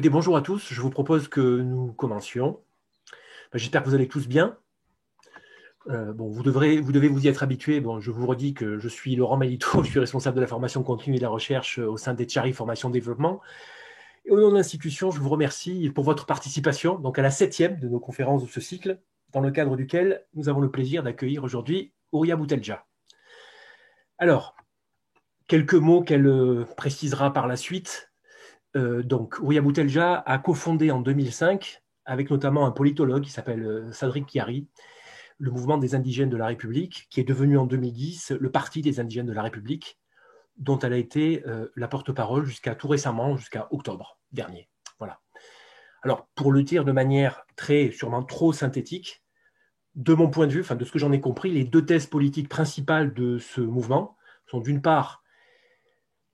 Bonjour à tous, je vous propose que nous commencions. J'espère que vous allez tous bien. Vous devez vous y être habitués. Je vous redis que je suis Laurent Malito, je suis responsable de la formation continue et de la recherche au sein d'Etchari Formation Développement. Et au nom de l'institution, je vous remercie pour votre participation donc à la 7e de nos conférences de ce cycle, dans le cadre duquel nous avons le plaisir d'accueillir aujourd'hui Ouria Boutelja. Alors, quelques mots qu'elle précisera par la suite. Ouria Boutelja a cofondé en 2005, avec notamment un politologue qui s'appelle Sadric Chiari, le mouvement des indigènes de la République, qui est devenu en 2010 le Parti des indigènes de la République, dont elle a été la porte-parole jusqu'à tout récemment, jusqu'à octobre dernier. Voilà. Alors, pour le dire de manière sûrement trop synthétique, de mon point de vue, de ce que j'en ai compris, les deux thèses politiques principales de ce mouvement sont d'une part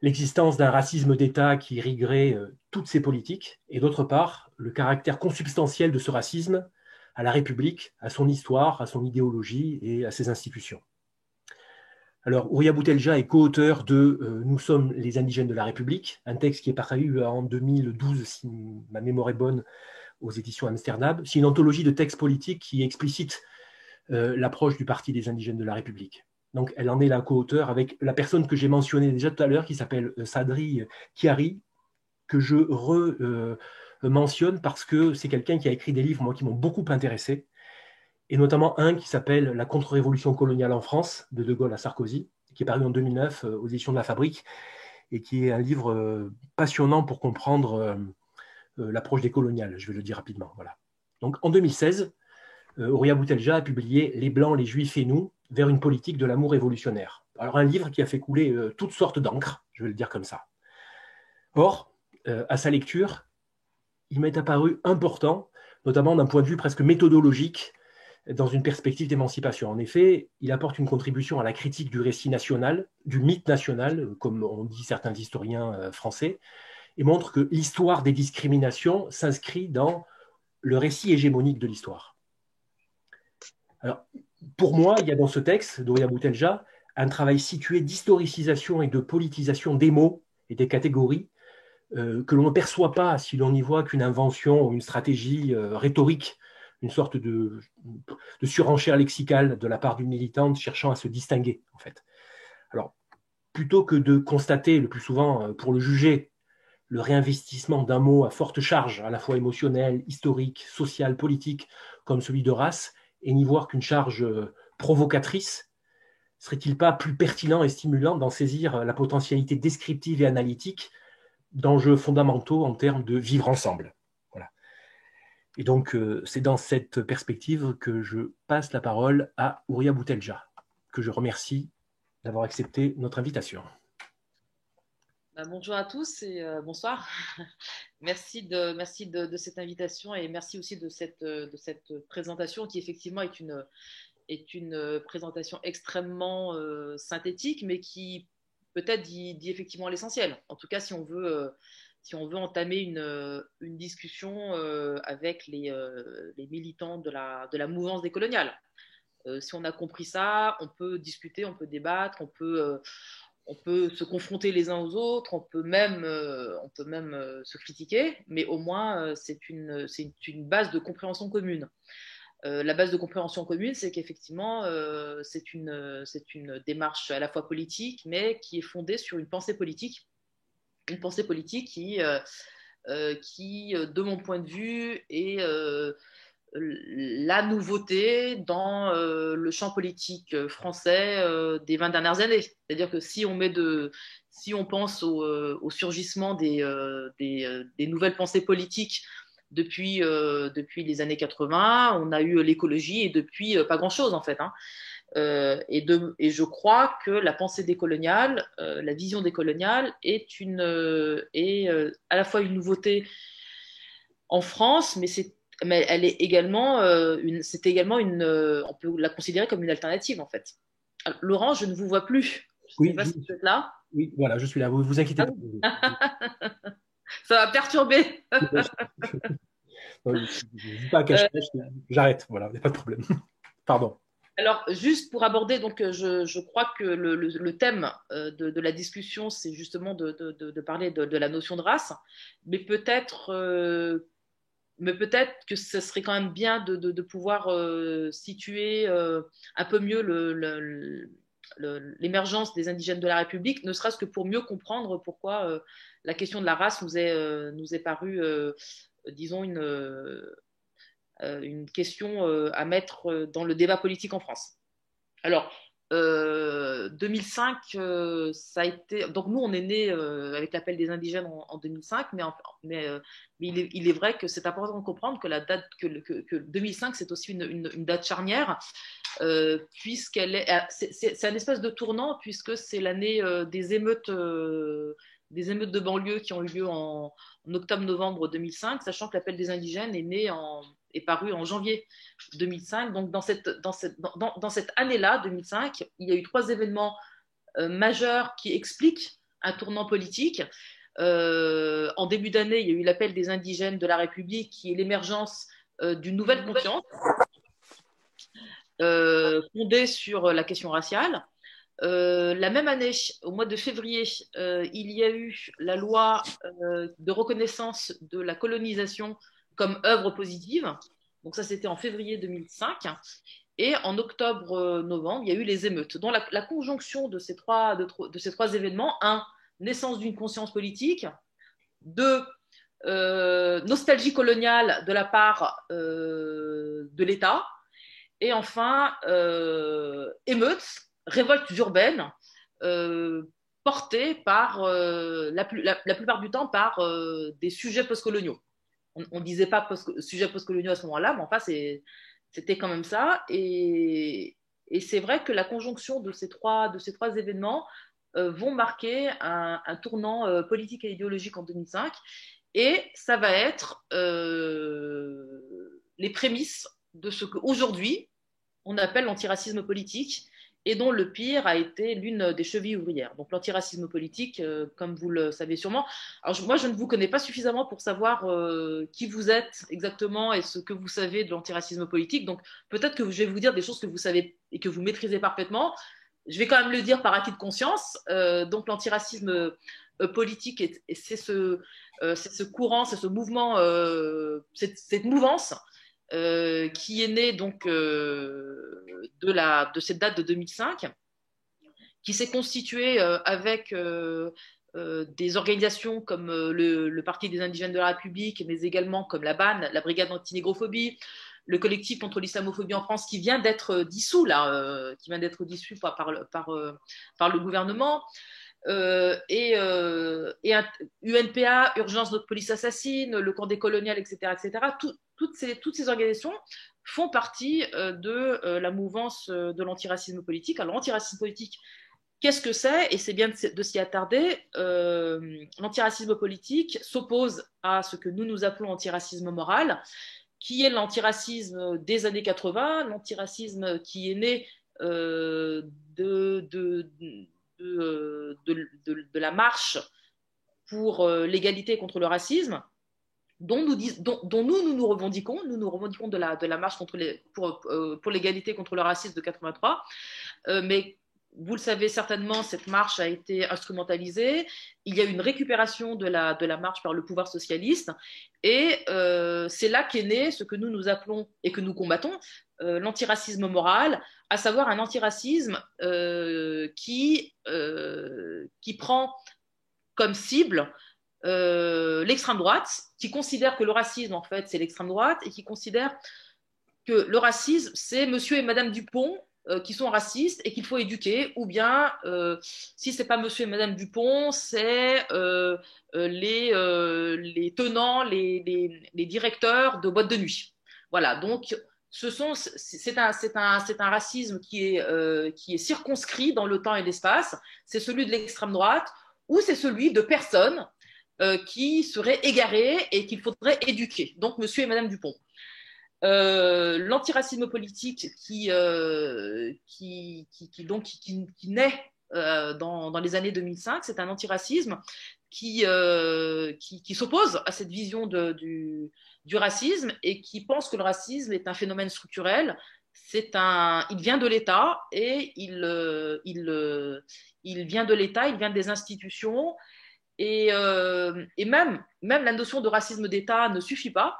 l'existence d'un racisme d'État qui irriguerait toutes ces politiques, et d'autre part, le caractère consubstantiel de ce racisme à la République, à son histoire, à son idéologie et à ses institutions. Alors, Ouria Boutelja est co-auteur de Nous sommes les indigènes de la République, un texte qui est paru en 2012, si ma mémoire est bonne, aux éditions Amsterdam. C'est une anthologie de textes politiques qui explicite l'approche du Parti des indigènes de la République. Donc, elle en est la co-auteure avec la personne que j'ai mentionnée déjà tout à l'heure, qui s'appelle Sadric Chiari, que je mentionne parce que c'est quelqu'un qui a écrit des livres, moi, qui m'ont beaucoup intéressé, et notamment un qui s'appelle La contre-révolution coloniale en France, de Gaulle à Sarkozy, qui est paru en 2009 aux éditions de La Fabrique, et qui est un livre passionnant pour comprendre l'approche décoloniale, je vais le dire rapidement. Voilà. Donc, en 2016, Ouria Boutelja a publié Les Blancs, les Juifs et nous, vers une politique de l'amour révolutionnaire. Alors un livre qui a fait couler toutes sortes d'encre, je vais le dire comme ça. Or, à sa lecture, il m'est apparu important, notamment d'un point de vue presque méthodologique, dans une perspective d'émancipation. En effet, il apporte une contribution à la critique du récit national, du mythe national, comme on dit certains historiens français, et montre que l'histoire des discriminations s'inscrit dans le récit hégémonique de l'histoire. Alors, pour moi, il y a dans ce texte d'Ouria Boutelja un travail situé d'historicisation et de politisation des mots et des catégories que l'on ne perçoit pas si l'on n'y voit qu'une invention ou une stratégie rhétorique, une sorte de surenchère lexicale de la part d'une militante cherchant à se distinguer, en fait. Alors, plutôt que de constater, le plus souvent, pour le juger, le réinvestissement d'un mot à forte charge, à la fois émotionnelle, historique, sociale, politique, comme celui de race, et n'y voir qu'une charge provocatrice, serait-il pas plus pertinent et stimulant d'en saisir la potentialité descriptive et analytique d'enjeux fondamentaux en termes de vivre ensemble? Voilà. Et donc, c'est dans cette perspective que je passe la parole à Ouria Boutelja, que je remercie d'avoir accepté notre invitation. Bonjour à tous et bonsoir. Merci de cette invitation et merci aussi de cette présentation qui effectivement est une présentation extrêmement synthétique, mais qui peut-être dit effectivement l'essentiel. En tout cas, si on veut entamer une discussion avec les militants de la mouvance décoloniale. Si on a compris ça, on peut discuter, on peut débattre, on peut se confronter les uns aux autres, on peut même se critiquer, mais au moins c'est une base de compréhension commune. La base de compréhension commune, c'est qu'effectivement, c'est une démarche à la fois politique, mais qui est fondée sur une pensée politique qui de mon point de vue, est la nouveauté dans le champ politique français des 20 dernières années. C'est-à-dire que si on pense au surgissement des nouvelles pensées politiques depuis les années 80, on a eu l'écologie et depuis pas grand-chose en fait. Et je crois que la pensée décoloniale, la vision décoloniale est à la fois une nouveauté en France, mais elle est également on peut la considérer comme une alternative en fait. Alors, Laurent, je ne vous vois plus. Je ne sais Oui, pas si vous êtes là. oui, voilà, je suis là. Vous inquiétez pas. Ça va perturber. Je ne dis pas à cache-cache, j'arrête. Voilà, il n'y a pas de problème. Pardon. Alors, juste pour aborder, donc, je crois que le thème de la discussion, c'est justement de parler de la notion de race, mais peut-être que ce serait quand même bien de pouvoir situer un peu mieux l'émergence des indigènes de la République, ne serait-ce que pour mieux comprendre pourquoi la question de la race nous est parue, disons, une question à mettre dans le débat politique en France. Alors, 2005, ça a été. Donc, nous, on est né avec l'appel des indigènes en 2005, mais il est vrai que c'est important de comprendre que la date que 2005, c'est aussi une date charnière, puisqu'elle est. C'est un espèce de tournant, puisque c'est l'année des émeutes de banlieue qui ont eu lieu en octobre-novembre 2005, sachant que l'appel des indigènes est paru en janvier 2005. Donc, dans cette année-là, 2005, il y a eu 3 événements majeurs qui expliquent un tournant politique. En début d'année, il y a eu l'appel des indigènes de la République, qui est l'émergence d'une nouvelle conscience fondée sur la question raciale. La même année, au mois de février, il y a eu la loi de reconnaissance de la colonisation comme œuvre positive. Donc ça, c'était en février 2005. Et en octobre-novembre, il y a eu les émeutes. Donc la conjonction de ces trois événements, un, naissance d'une conscience politique, deux, nostalgie coloniale de la part de l'État, et enfin, émeutes, révoltes urbaines, portées par, la plupart du temps par des sujets postcoloniaux. On ne disait pas sujets postcoloniaux à ce moment-là, mais enfin, c'était quand même ça. Et c'est vrai que la conjonction de ces trois événements vont marquer un tournant politique et idéologique en 2005. Et ça va être les prémices de ce qu'aujourd'hui, on appelle l'antiracisme politique, et dont le pire a été l'une des chevilles ouvrières. Donc l'antiracisme politique, comme vous le savez sûrement. Alors moi, je ne vous connais pas suffisamment pour savoir qui vous êtes exactement et ce que vous savez de l'antiracisme politique. Donc peut-être que je vais vous dire des choses que vous savez et que vous maîtrisez parfaitement. Je vais quand même le dire par acquis de conscience. Donc l'antiracisme politique, c'est ce courant, c'est ce mouvement, cette mouvance qui est née donc de cette date de 2005, qui s'est constituée avec des organisations comme le Parti des indigènes de la République, mais également comme la BAN, la Brigade antinégrophobie, le collectif contre l'islamophobie en France, qui vient d'être dissous là, qui vient d'être dissous par le gouvernement. Et UNPA, Urgence Notre Police Assassine, le camp des coloniales, etc., etc. Toutes ces organisations font partie de la mouvance de l'antiracisme politique. Alors, l'antiracisme politique, qu'est-ce que c'est? Et c'est bien de s'y attarder. L'antiracisme politique s'oppose à ce que nous appelons antiracisme moral, qui est l'antiracisme des années 80, l'antiracisme qui est né de la marche pour l'égalité contre le racisme, dont nous revendiquons. Nous nous revendiquons de la marche pour l'égalité contre le racisme de 83. Mais vous le savez certainement, cette marche a été instrumentalisée. Il y a eu une récupération de la marche par le pouvoir socialiste. Et c'est là qu'est né ce que nous appelons et que nous combattons, l'antiracisme moral, à savoir un antiracisme qui prend comme cible l'extrême droite, qui considère que le racisme, en fait, c'est l'extrême droite, et qui considère que le racisme, c'est monsieur et madame Dupont qui sont racistes et qu'il faut éduquer, ou bien, si c'est pas monsieur et madame Dupont, c'est les tenants, les directeurs de boîtes de nuit. Voilà, donc c'est un racisme qui est circonscrit dans le temps et l'espace. C'est celui de l'extrême droite, ou c'est celui de personnes qui seraient égarées et qu'il faudrait éduquer. Donc, monsieur et madame Dupont. L'antiracisme politique qui naît dans les années 2005, c'est un antiracisme qui s'oppose à cette vision du racisme et qui pense que le racisme est un phénomène structurel, il vient de l'État et il vient de l'État, il vient des institutions et même la notion de racisme d'État ne suffit pas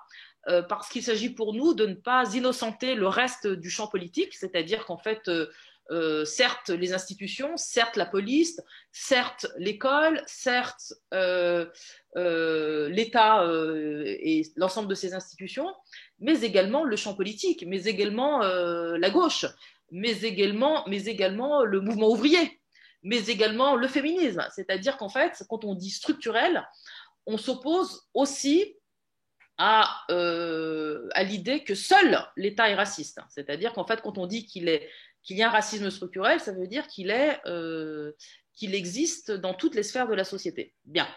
parce qu'il s'agit pour nous de ne pas innocenter le reste du champ politique, c'est-à-dire qu'en fait, certes les institutions, certes la police, certes l'école, certes l'État et l'ensemble de ces institutions, mais également le champ politique, mais également la gauche, mais également le mouvement ouvrier, mais également le féminisme. C'est-à-dire qu'en fait, quand on dit structurel, on s'oppose aussi à l'idée que seul l'État est raciste. C'est-à-dire qu'en fait, quand on dit qu'il y a un racisme structurel, ça veut dire qu'il existe dans toutes les sphères de la société. Bien.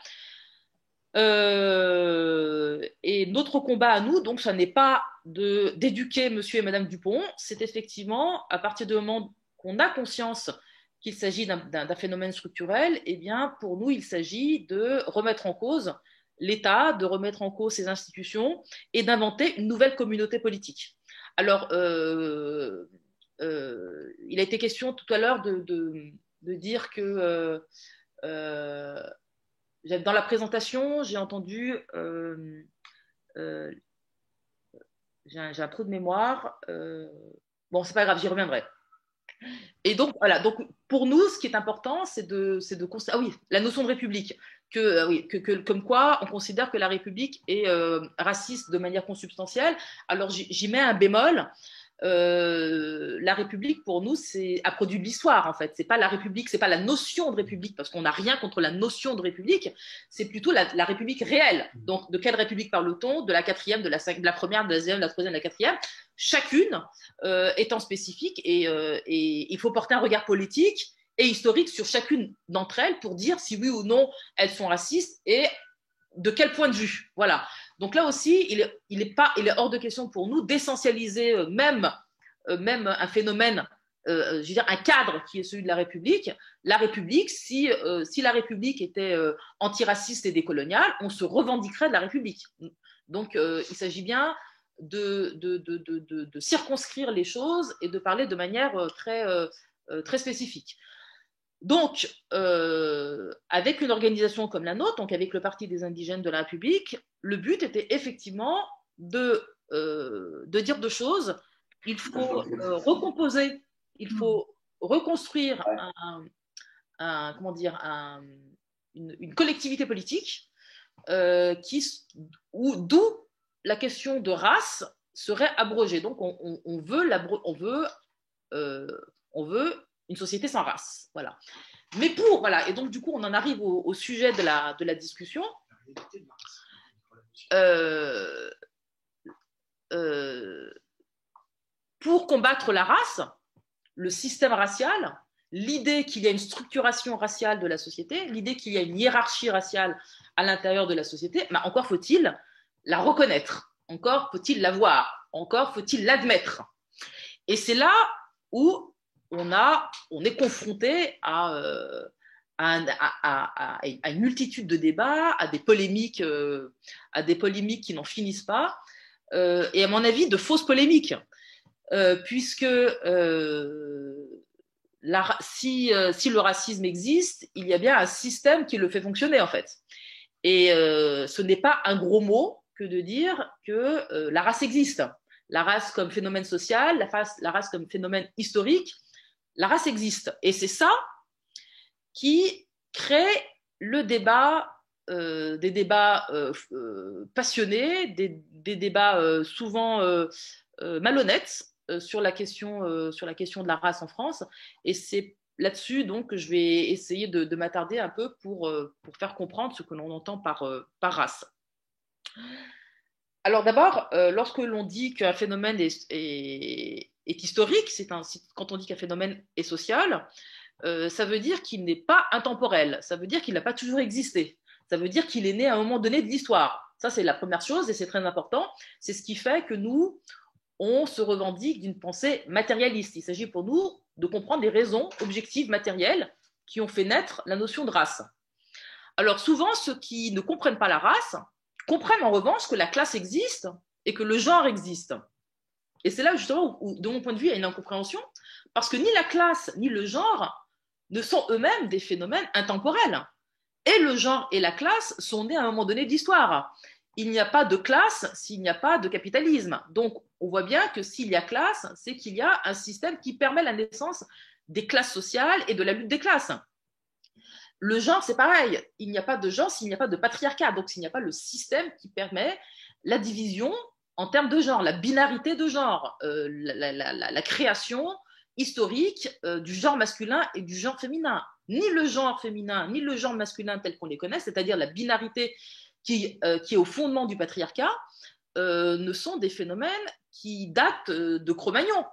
Et notre combat à nous, donc, ça n'est pas d'éduquer monsieur et madame Dupont, c'est effectivement, à partir du moment qu'on a conscience qu'il s'agit d'un phénomène structurel, eh bien, pour nous, il s'agit de remettre en cause l'État, de remettre en cause ses institutions et d'inventer une nouvelle communauté politique. Alors, il a été question tout à l'heure de dire que dans la présentation, j'ai entendu, j'ai un trou de mémoire, bon, c'est pas grave, j'y reviendrai. Et donc, voilà, donc pour nous, ce qui est important, c'est de constater, ah oui, la notion de république, comme quoi on considère que la République est raciste de manière consubstantielle. Alors j'y mets un bémol. La République, pour nous, a produit de l'histoire, en fait. C'est pas la République, c'est pas la notion de République, parce qu'on n'a rien contre la notion de République, c'est plutôt la République réelle. Donc, de quelle République parle-t-on? De la quatrième, de la première, de la deuxième, de la troisième, de la quatrième. Chacune étant spécifique, et il faut porter un regard politique et historique sur chacune d'entre elles pour dire si oui ou non elles sont racistes et de quel point de vue. Voilà. Donc là aussi, il est hors de question pour nous d'essentialiser même un phénomène, je veux dire un cadre qui est celui de la République. La République, si la République était antiraciste et décoloniale, on se revendiquerait de la République. Donc il s'agit bien de circonscrire les choses et de parler de manière très spécifique. Donc, avec une organisation comme la nôtre, donc avec le Parti des indigènes de la République, le but était effectivement de dire deux choses. Il faut recomposer, il faut reconstruire une collectivité politique d'où la question de race serait abrogée. Donc, on veut une société sans race. Voilà. Mais voilà, et donc du coup, on en arrive au sujet de la discussion. Pour combattre la race, le système racial, l'idée qu'il y a une structuration raciale de la société, l'idée qu'il y a une hiérarchie raciale à l'intérieur de la société, mais encore faut-il la reconnaître, encore faut-il la voir, encore faut-il l'admettre. Et c'est là où on est confronté à une multitude de débats, à des polémiques qui n'en finissent pas, et à mon avis de fausses polémiques, puisque si le racisme existe, il y a bien un système qui le fait fonctionner en fait. Et ce n'est pas un gros mot que de dire que la race existe. La race comme phénomène social, la race comme phénomène historique, la race existe. Et c'est ça qui crée le débat, des débats passionnés, des débats souvent malhonnêtes sur la question de la race en France. Et c'est là-dessus donc que je vais essayer de m'attarder un peu pour faire comprendre ce que l'on entend par race. Alors d'abord, lorsque l'on dit qu'un phénomène est historique, quand on dit qu'un phénomène est social, ça veut dire qu'il n'est pas intemporel, ça veut dire qu'il n'a pas toujours existé, ça veut dire qu'il est né à un moment donné de l'histoire. Ça, c'est la première chose et c'est très important. C'est ce qui fait que nous, on se revendique d'une pensée matérialiste. Il s'agit pour nous de comprendre les raisons objectives matérielles qui ont fait naître la notion de race. Alors souvent, ceux qui ne comprennent pas la race comprennent en revanche que la classe existe et que le genre existe. Et c'est là justement où, de mon point de vue, il y a une incompréhension, parce que ni la classe ni le genre ne sont eux-mêmes des phénomènes intemporels. Et le genre et la classe sont nés à un moment donné d'histoire. Il n'y a pas de classe s'il n'y a pas de capitalisme. Donc, on voit bien que s'il y a classe, c'est qu'il y a un système qui permet la naissance des classes sociales et de la lutte des classes. Le genre, c'est pareil. Il n'y a pas de genre s'il n'y a pas de patriarcat. Donc, s'il n'y a pas le système qui permet la division en termes de genre, la binarité de genre, la création historique du genre masculin et du genre féminin. Ni le genre féminin, ni le genre masculin tel qu'on les connaît, c'est-à-dire la binarité qui est au fondement du patriarcat, ne sont des phénomènes qui datent de Cro-Magnon.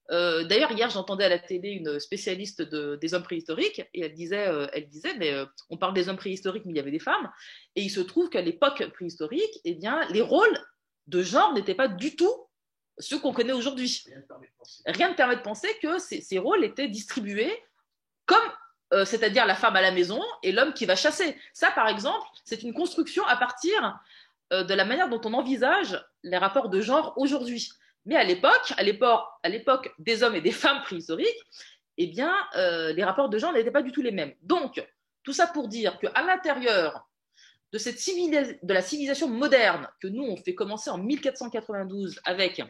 D'ailleurs, hier, j'entendais à la télé une spécialiste des hommes préhistoriques et elle disait mais on parle des hommes préhistoriques, mais il y avait des femmes. Et il se trouve qu'à l'époque préhistorique, eh bien, les rôles de genre n'étaient pas du tout ceux qu'on connaît aujourd'hui. Rien ne permet de penser que ces rôles étaient distribués comme, c'est-à-dire la femme à la maison et l'homme qui va chasser. Ça, par exemple, c'est une construction à partir de la manière dont on envisage les rapports de genre aujourd'hui. Mais à l'époque des hommes et des femmes préhistoriques, eh bien, les rapports de genre n'étaient pas du tout les mêmes. Donc, tout ça pour dire qu'à l'intérieur de la civilisation moderne que nous, on fait commencer en 1492 avec,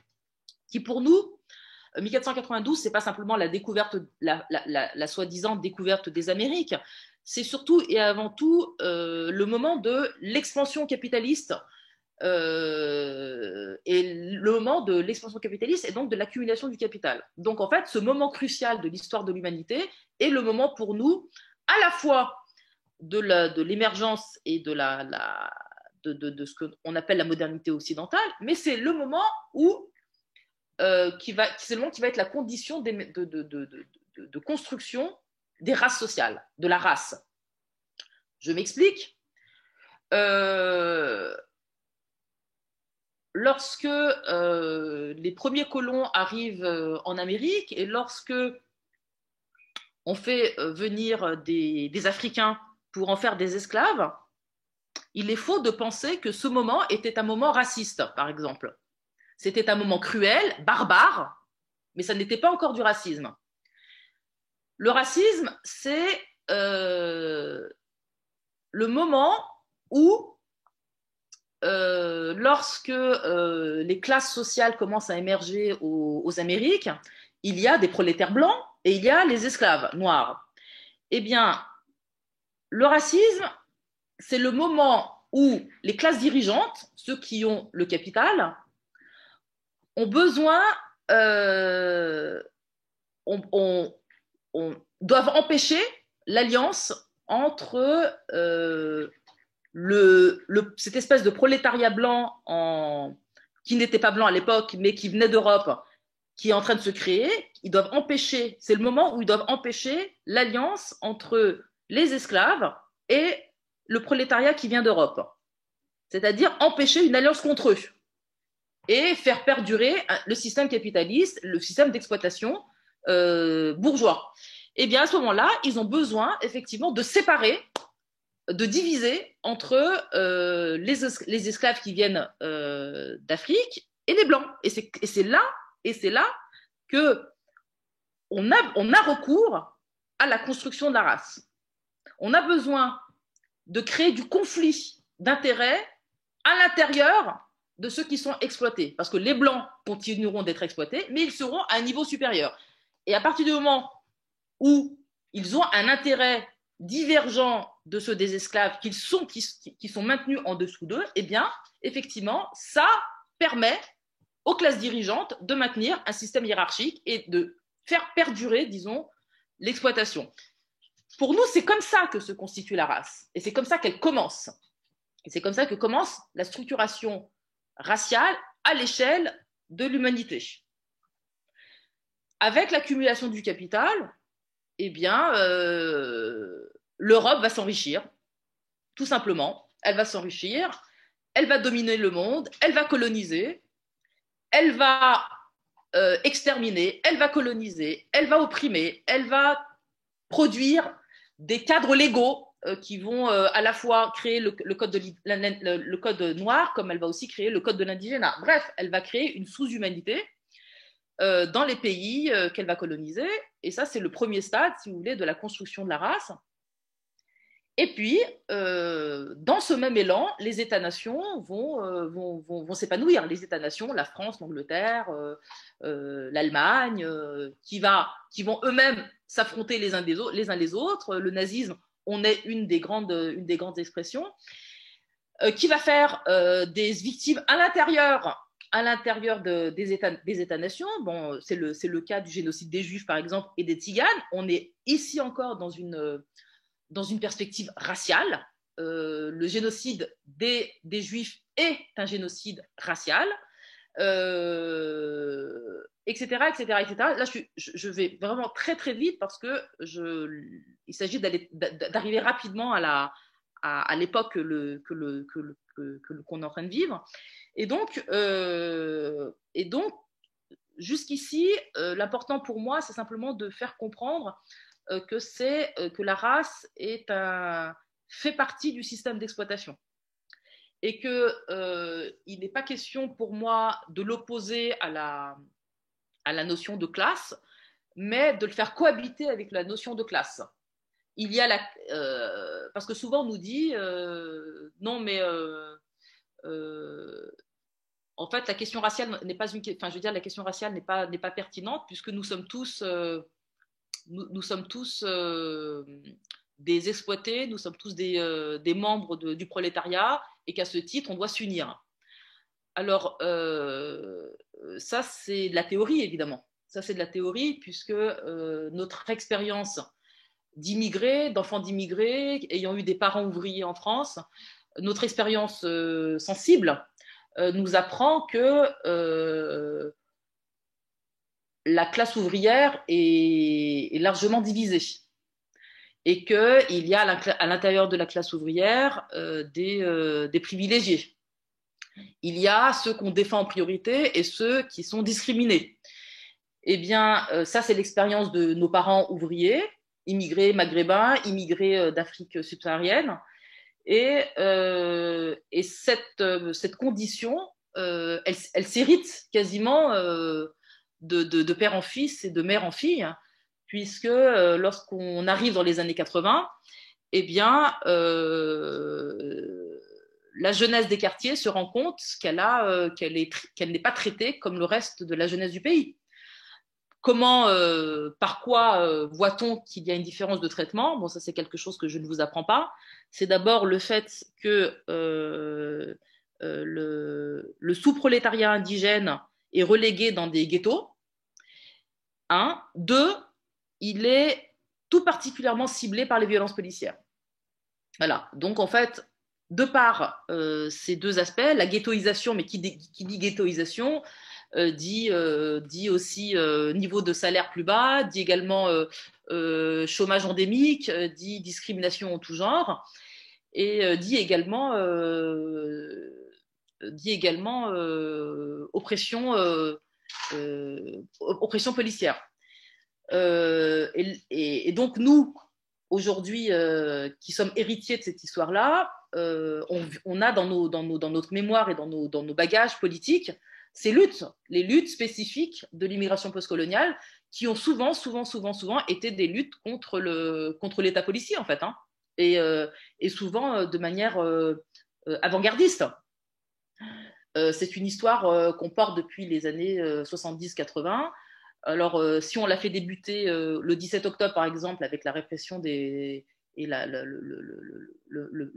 qui pour nous, 1492, c'est pas simplement la découverte, la soi-disant découverte des Amériques, c'est surtout et avant tout le moment de l'expansion capitaliste et le moment de l'expansion capitaliste et donc de l'accumulation du capital. Donc en fait, ce moment crucial de l'histoire de l'humanité est le moment pour nous à la fois de l'émergence et de ce qu'on appelle la modernité occidentale, mais c'est le moment où c'est le moment qui va être la condition de construction des races sociales, de la race. Je m'explique. Lorsque les premiers colons arrivent en Amérique et lorsque on fait venir des Africains pour en faire des esclaves, il est faux de penser que ce moment était un moment raciste, par exemple. C'était un moment cruel, barbare, mais ça n'était pas encore du racisme. Le racisme, c'est le moment où lorsque les classes sociales commencent à émerger aux Amériques, il y a des prolétaires blancs et il y a les esclaves noirs. Eh bien, le racisme, c'est le moment où les classes dirigeantes, ceux qui ont le capital, ont besoin, doivent empêcher l'alliance entre cette espèce de prolétariat blanc qui n'était pas blanc à l'époque, mais qui venait d'Europe, qui est en train de se créer. Ils doivent empêcher, c'est le moment où ils doivent empêcher l'alliance entre les esclaves et le prolétariat qui vient d'Europe. C'est-à-dire empêcher une alliance contre eux et faire perdurer le système capitaliste, le système d'exploitation bourgeois. Et bien à ce moment-là, ils ont besoin effectivement de séparer, de diviser entre les esclaves qui viennent d'Afrique et les blancs. Et c'est là que on a recours à la construction de la race. On a besoin de créer du conflit d'intérêts à l'intérieur de ceux qui sont exploités. Parce que les blancs continueront d'être exploités, mais ils seront à un niveau supérieur. Et à partir du moment où ils ont un intérêt divergent de ceux des esclaves qui sont maintenus en dessous d'eux, eh bien, effectivement, ça permet aux classes dirigeantes de maintenir un système hiérarchique et de faire perdurer, disons, l'exploitation. Pour nous, c'est comme ça que se constitue la race. Et c'est comme ça qu'elle commence. Et c'est comme ça que commence la structuration raciale à l'échelle de l'humanité. Avec l'accumulation du capital, eh bien, l'Europe va s'enrichir, tout simplement. Elle va s'enrichir, elle va dominer le monde, elle va coloniser, elle va exterminer, elle va coloniser, elle va opprimer, elle va produire des cadres légaux qui vont à la fois créer le code noir, comme elle va aussi créer le code de l'indigénat. Bref, elle va créer une sous-humanité dans les pays qu'elle va coloniser. Et ça, c'est le premier stade, si vous voulez, de la construction de la race. Et puis, dans ce même élan, les États-nations vont s'épanouir. Les États-nations, la France, l'Angleterre, l'Allemagne, qui vont eux-mêmes s'affronter les uns les autres. Le nazisme, on est une des grandes expressions, qui va faire des victimes à l'intérieur des États-nations. Bon, c'est le cas du génocide des Juifs, par exemple, et des Tziganes. On est ici encore dans une perspective raciale. Le génocide des Juifs est un génocide racial, etc., etc., etc. Là, je vais vraiment très, très vite parce que il s'agit d'arriver rapidement à l'époque qu'on est en train de vivre. Et donc jusqu'ici, l'important pour moi, c'est simplement de faire comprendre que la race fait partie du système d'exploitation et qu'il n'est pas question pour moi de l'opposer à la notion de classe, mais de le faire cohabiter avec la notion de classe. Il y a parce que souvent on nous dit non mais en fait la question raciale n'est pas la question raciale n'est pas pertinente puisque nous sommes tous des exploités, nous sommes tous des membres du prolétariat et qu'à ce titre, on doit s'unir. Alors, ça, c'est de la théorie, évidemment. Ça, c'est de la théorie puisque notre expérience d'enfants d'immigrés, ayant eu des parents ouvriers en France, notre expérience sensible nous apprend que la classe ouvrière est largement divisée et qu'il y a à l'intérieur de la classe ouvrière des privilégiés. Il y a ceux qu'on défend en priorité et ceux qui sont discriminés. Eh bien, ça, c'est l'expérience de nos parents ouvriers, immigrés maghrébins, immigrés d'Afrique subsaharienne. Et cette condition, elle s'hérite quasiment de père en fils et de mère en fille, puisque lorsqu'on arrive dans les années 80, eh bien, la jeunesse des quartiers se rend compte qu'elle n'est pas traitée comme le reste de la jeunesse du pays. Par quoi voit-on qu'il y a une différence de traitement? Bon, ça c'est quelque chose que je ne vous apprends pas. C'est d'abord le fait que le sous-prolétariat indigène est relégué dans des ghettos. 1. 2. Il est tout particulièrement ciblé par les violences policières. Voilà. Donc en fait, de par ces deux aspects, la ghettoisation, mais qui dit ghettoisation, dit aussi niveau de salaire plus bas, dit également chômage endémique, dit discrimination en tout genre, et dit également oppression policière. Et donc nous, aujourd'hui, qui sommes héritiers de cette histoire-là, on a dans notre mémoire et dans nos bagages politiques ces luttes, les luttes spécifiques de l'immigration postcoloniale qui ont souvent été des luttes contre l'État policier, en fait, hein, et souvent de manière avant-gardiste. C'est une histoire qu'on porte depuis les années 70-80. Alors, si on l'a fait débuter le 17 octobre, par exemple, avec la répression et le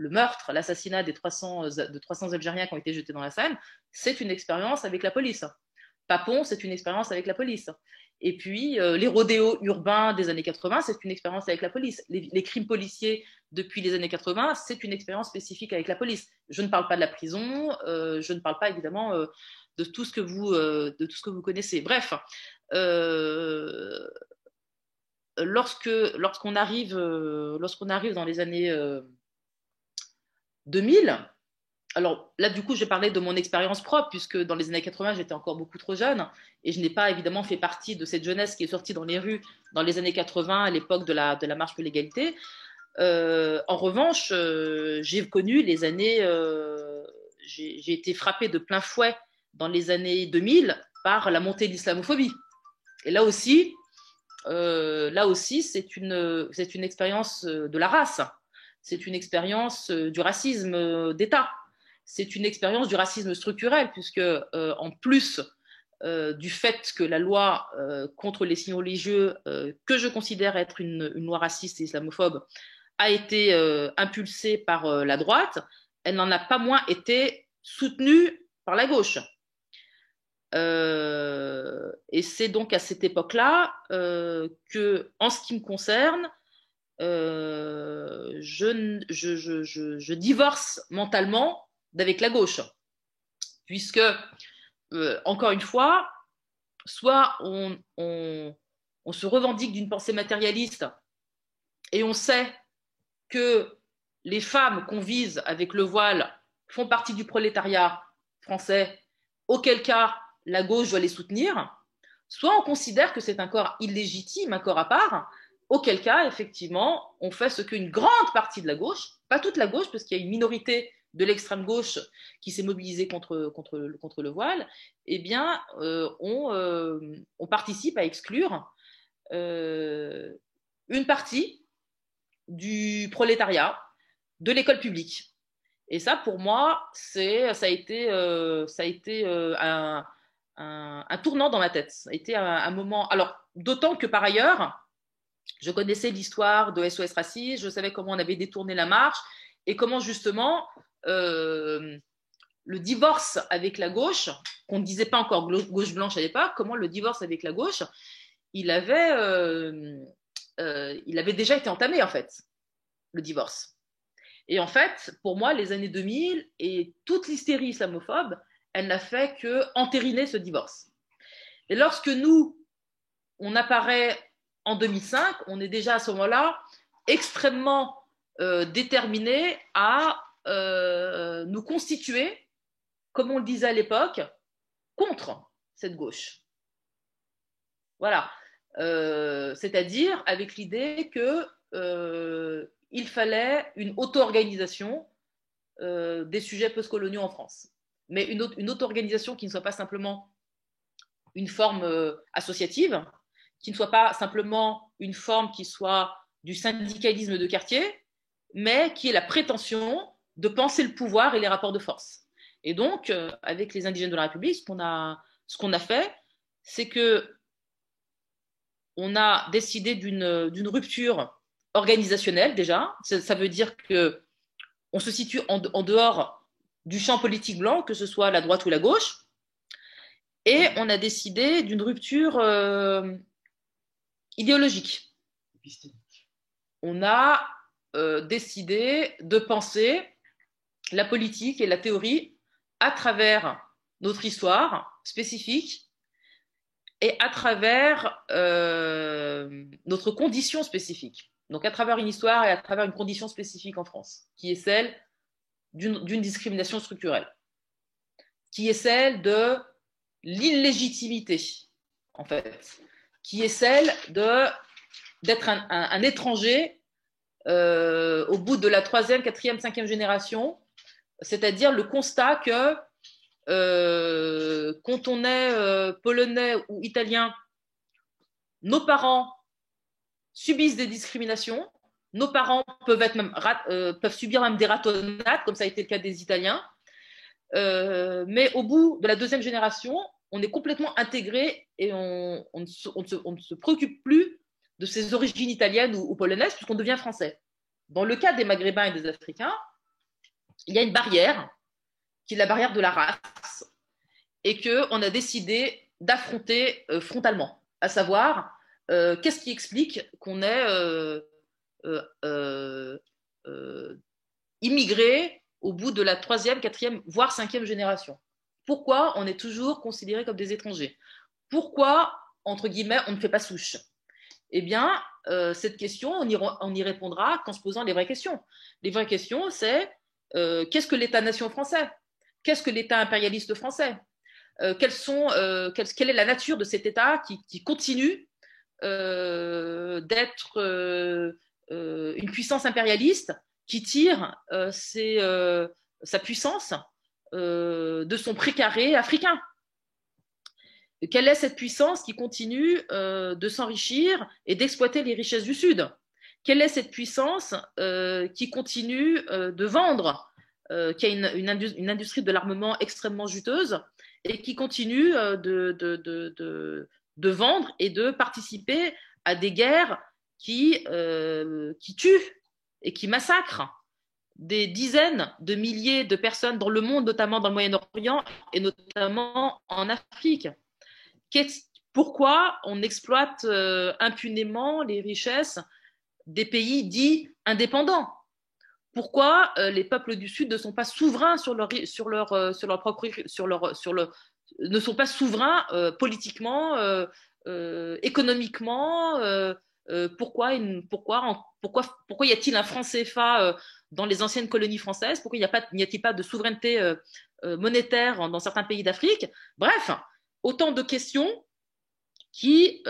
meurtre, l'assassinat de 300 Algériens qui ont été jetés dans la Seine, c'est une expérience avec la police. Papon, c'est une expérience avec la police. Et puis, les rodéos urbains des années 80, c'est une expérience avec la police. Les crimes policiers depuis les années 80, c'est une expérience spécifique avec la police. Je ne parle pas de la prison, je ne parle pas évidemment de tout ce que vous connaissez. Bref, lorsqu'on arrive dans les années 2000, alors là, du coup, je parlais de mon expérience propre, puisque dans les années 80, j'étais encore beaucoup trop jeune, et je n'ai pas évidemment fait partie de cette jeunesse qui est sortie dans les rues dans les années 80, à l'époque de la marche pour l'égalité. En revanche, j'ai connu les années... j'ai été frappée de plein fouet dans les années 2000 par la montée de l'islamophobie. Et là aussi c'est une expérience de la race, c'est une expérience du racisme d'État, c'est une expérience du racisme structurel, puisque en plus du fait que la loi contre les signes religieux, que je considère être une loi raciste et islamophobe, a été impulsée par la droite, elle n'en a pas moins été soutenue par la gauche. Et c'est donc à cette époque-là que, en ce qui me concerne, je divorce mentalement d'avec la gauche, puisque, encore une fois, soit on se revendique d'une pensée matérialiste et on sait que les femmes qu'on vise avec le voile font partie du prolétariat français, auquel cas la gauche doit les soutenir, soit on considère que c'est un corps illégitime, un corps à part, auquel cas, effectivement, on fait ce qu'une grande partie de la gauche, pas toute la gauche, parce qu'il y a une minorité de l'extrême gauche qui s'est mobilisée contre le voile, eh bien, on participe à exclure une partie du prolétariat de l'école publique. Et ça, pour moi, ça a été un tournant dans ma tête. Ça a été un moment. Alors, d'autant que par ailleurs, je connaissais l'histoire de SOS Racisme, je savais comment on avait détourné la marche et comment justement le divorce avec la gauche, qu'on ne disait pas encore gauche blanche à l'époque, comment le divorce avec la gauche, il avait déjà été entamé en fait, le divorce. Et en fait, pour moi, les années 2000 et toute l'hystérie islamophobe, elle n'a fait que entériner ce divorce. Et lorsque nous, on apparaît en 2005, on est déjà à ce moment-là extrêmement déterminés à nous constituer, comme on le disait à l'époque, contre cette gauche. Voilà. C'est-à-dire avec l'idée que il fallait une auto-organisation des sujets postcoloniaux en France. Mais une auto-organisation qui ne soit pas simplement une forme associative, qui ne soit pas simplement une forme qui soit du syndicalisme de quartier, mais qui ait la prétention de penser le pouvoir et les rapports de force. Et donc, avec les indigènes de la République, ce qu'on a fait, c'est que on a décidé d'une rupture organisationnelle déjà. Ça veut dire que on se situe en dehors du champ politique blanc, que ce soit la droite ou la gauche, et on a décidé d'une rupture idéologique. On a décidé de penser la politique et la théorie à travers notre histoire spécifique et à travers notre condition spécifique. Donc à travers une histoire et à travers une condition spécifique en France, qui est celle d'une discrimination structurelle, qui est celle de l'illégitimité, en fait, qui est celle d'être un étranger au bout de la 3e, 4e, 5e génération, c'est-à-dire le constat que quand on est polonais ou italien, nos parents subissent des discriminations, nos parents peuvent subir même des ratonnades, comme ça a été le cas des Italiens, mais au bout de la 2e génération, on est complètement intégré et on ne se préoccupe plus de ses origines italiennes ou polonaises puisqu'on devient français. Dans le cas des Maghrébins et des Africains, il y a une barrière qui est la barrière de la race et qu'on a décidé d'affronter frontalement, à savoir qu'est-ce qui explique qu'on est immigré au bout de la 3e, 4e, voire 5e génération. Pourquoi on est toujours considéré comme des étrangers? Pourquoi, entre guillemets, on ne fait pas souche? Eh bien, cette question, on y répondra qu'en se posant les vraies questions. Les vraies questions, c'est qu'est-ce que l'État-nation français? Qu'est-ce que l'État impérialiste français? Quelle est la nature de cet État qui continue d'être une puissance impérialiste qui tire sa puissance de son précaré africain? quelle est cette puissance qui continue de s'enrichir et d'exploiter les richesses du Sud? Quelle est cette puissance qui continue de vendre, qui a une industrie de l'armement extrêmement juteuse et qui continue de vendre et de participer à des guerres qui tuent et qui massacrent des dizaines de milliers de personnes dans le monde, notamment dans le Moyen-Orient et notamment en Afrique? Pourquoi on exploite impunément les richesses des pays dits indépendants? Pourquoi les peuples du Sud ne sont pas souverains ne sont pas souverains politiquement, économiquement? Pourquoi y a-t-il un franc CFA dans les anciennes colonies françaises? Pourquoi n'y a-t-il pas de souveraineté monétaire dans certains pays d'Afrique? Bref, autant de questions qui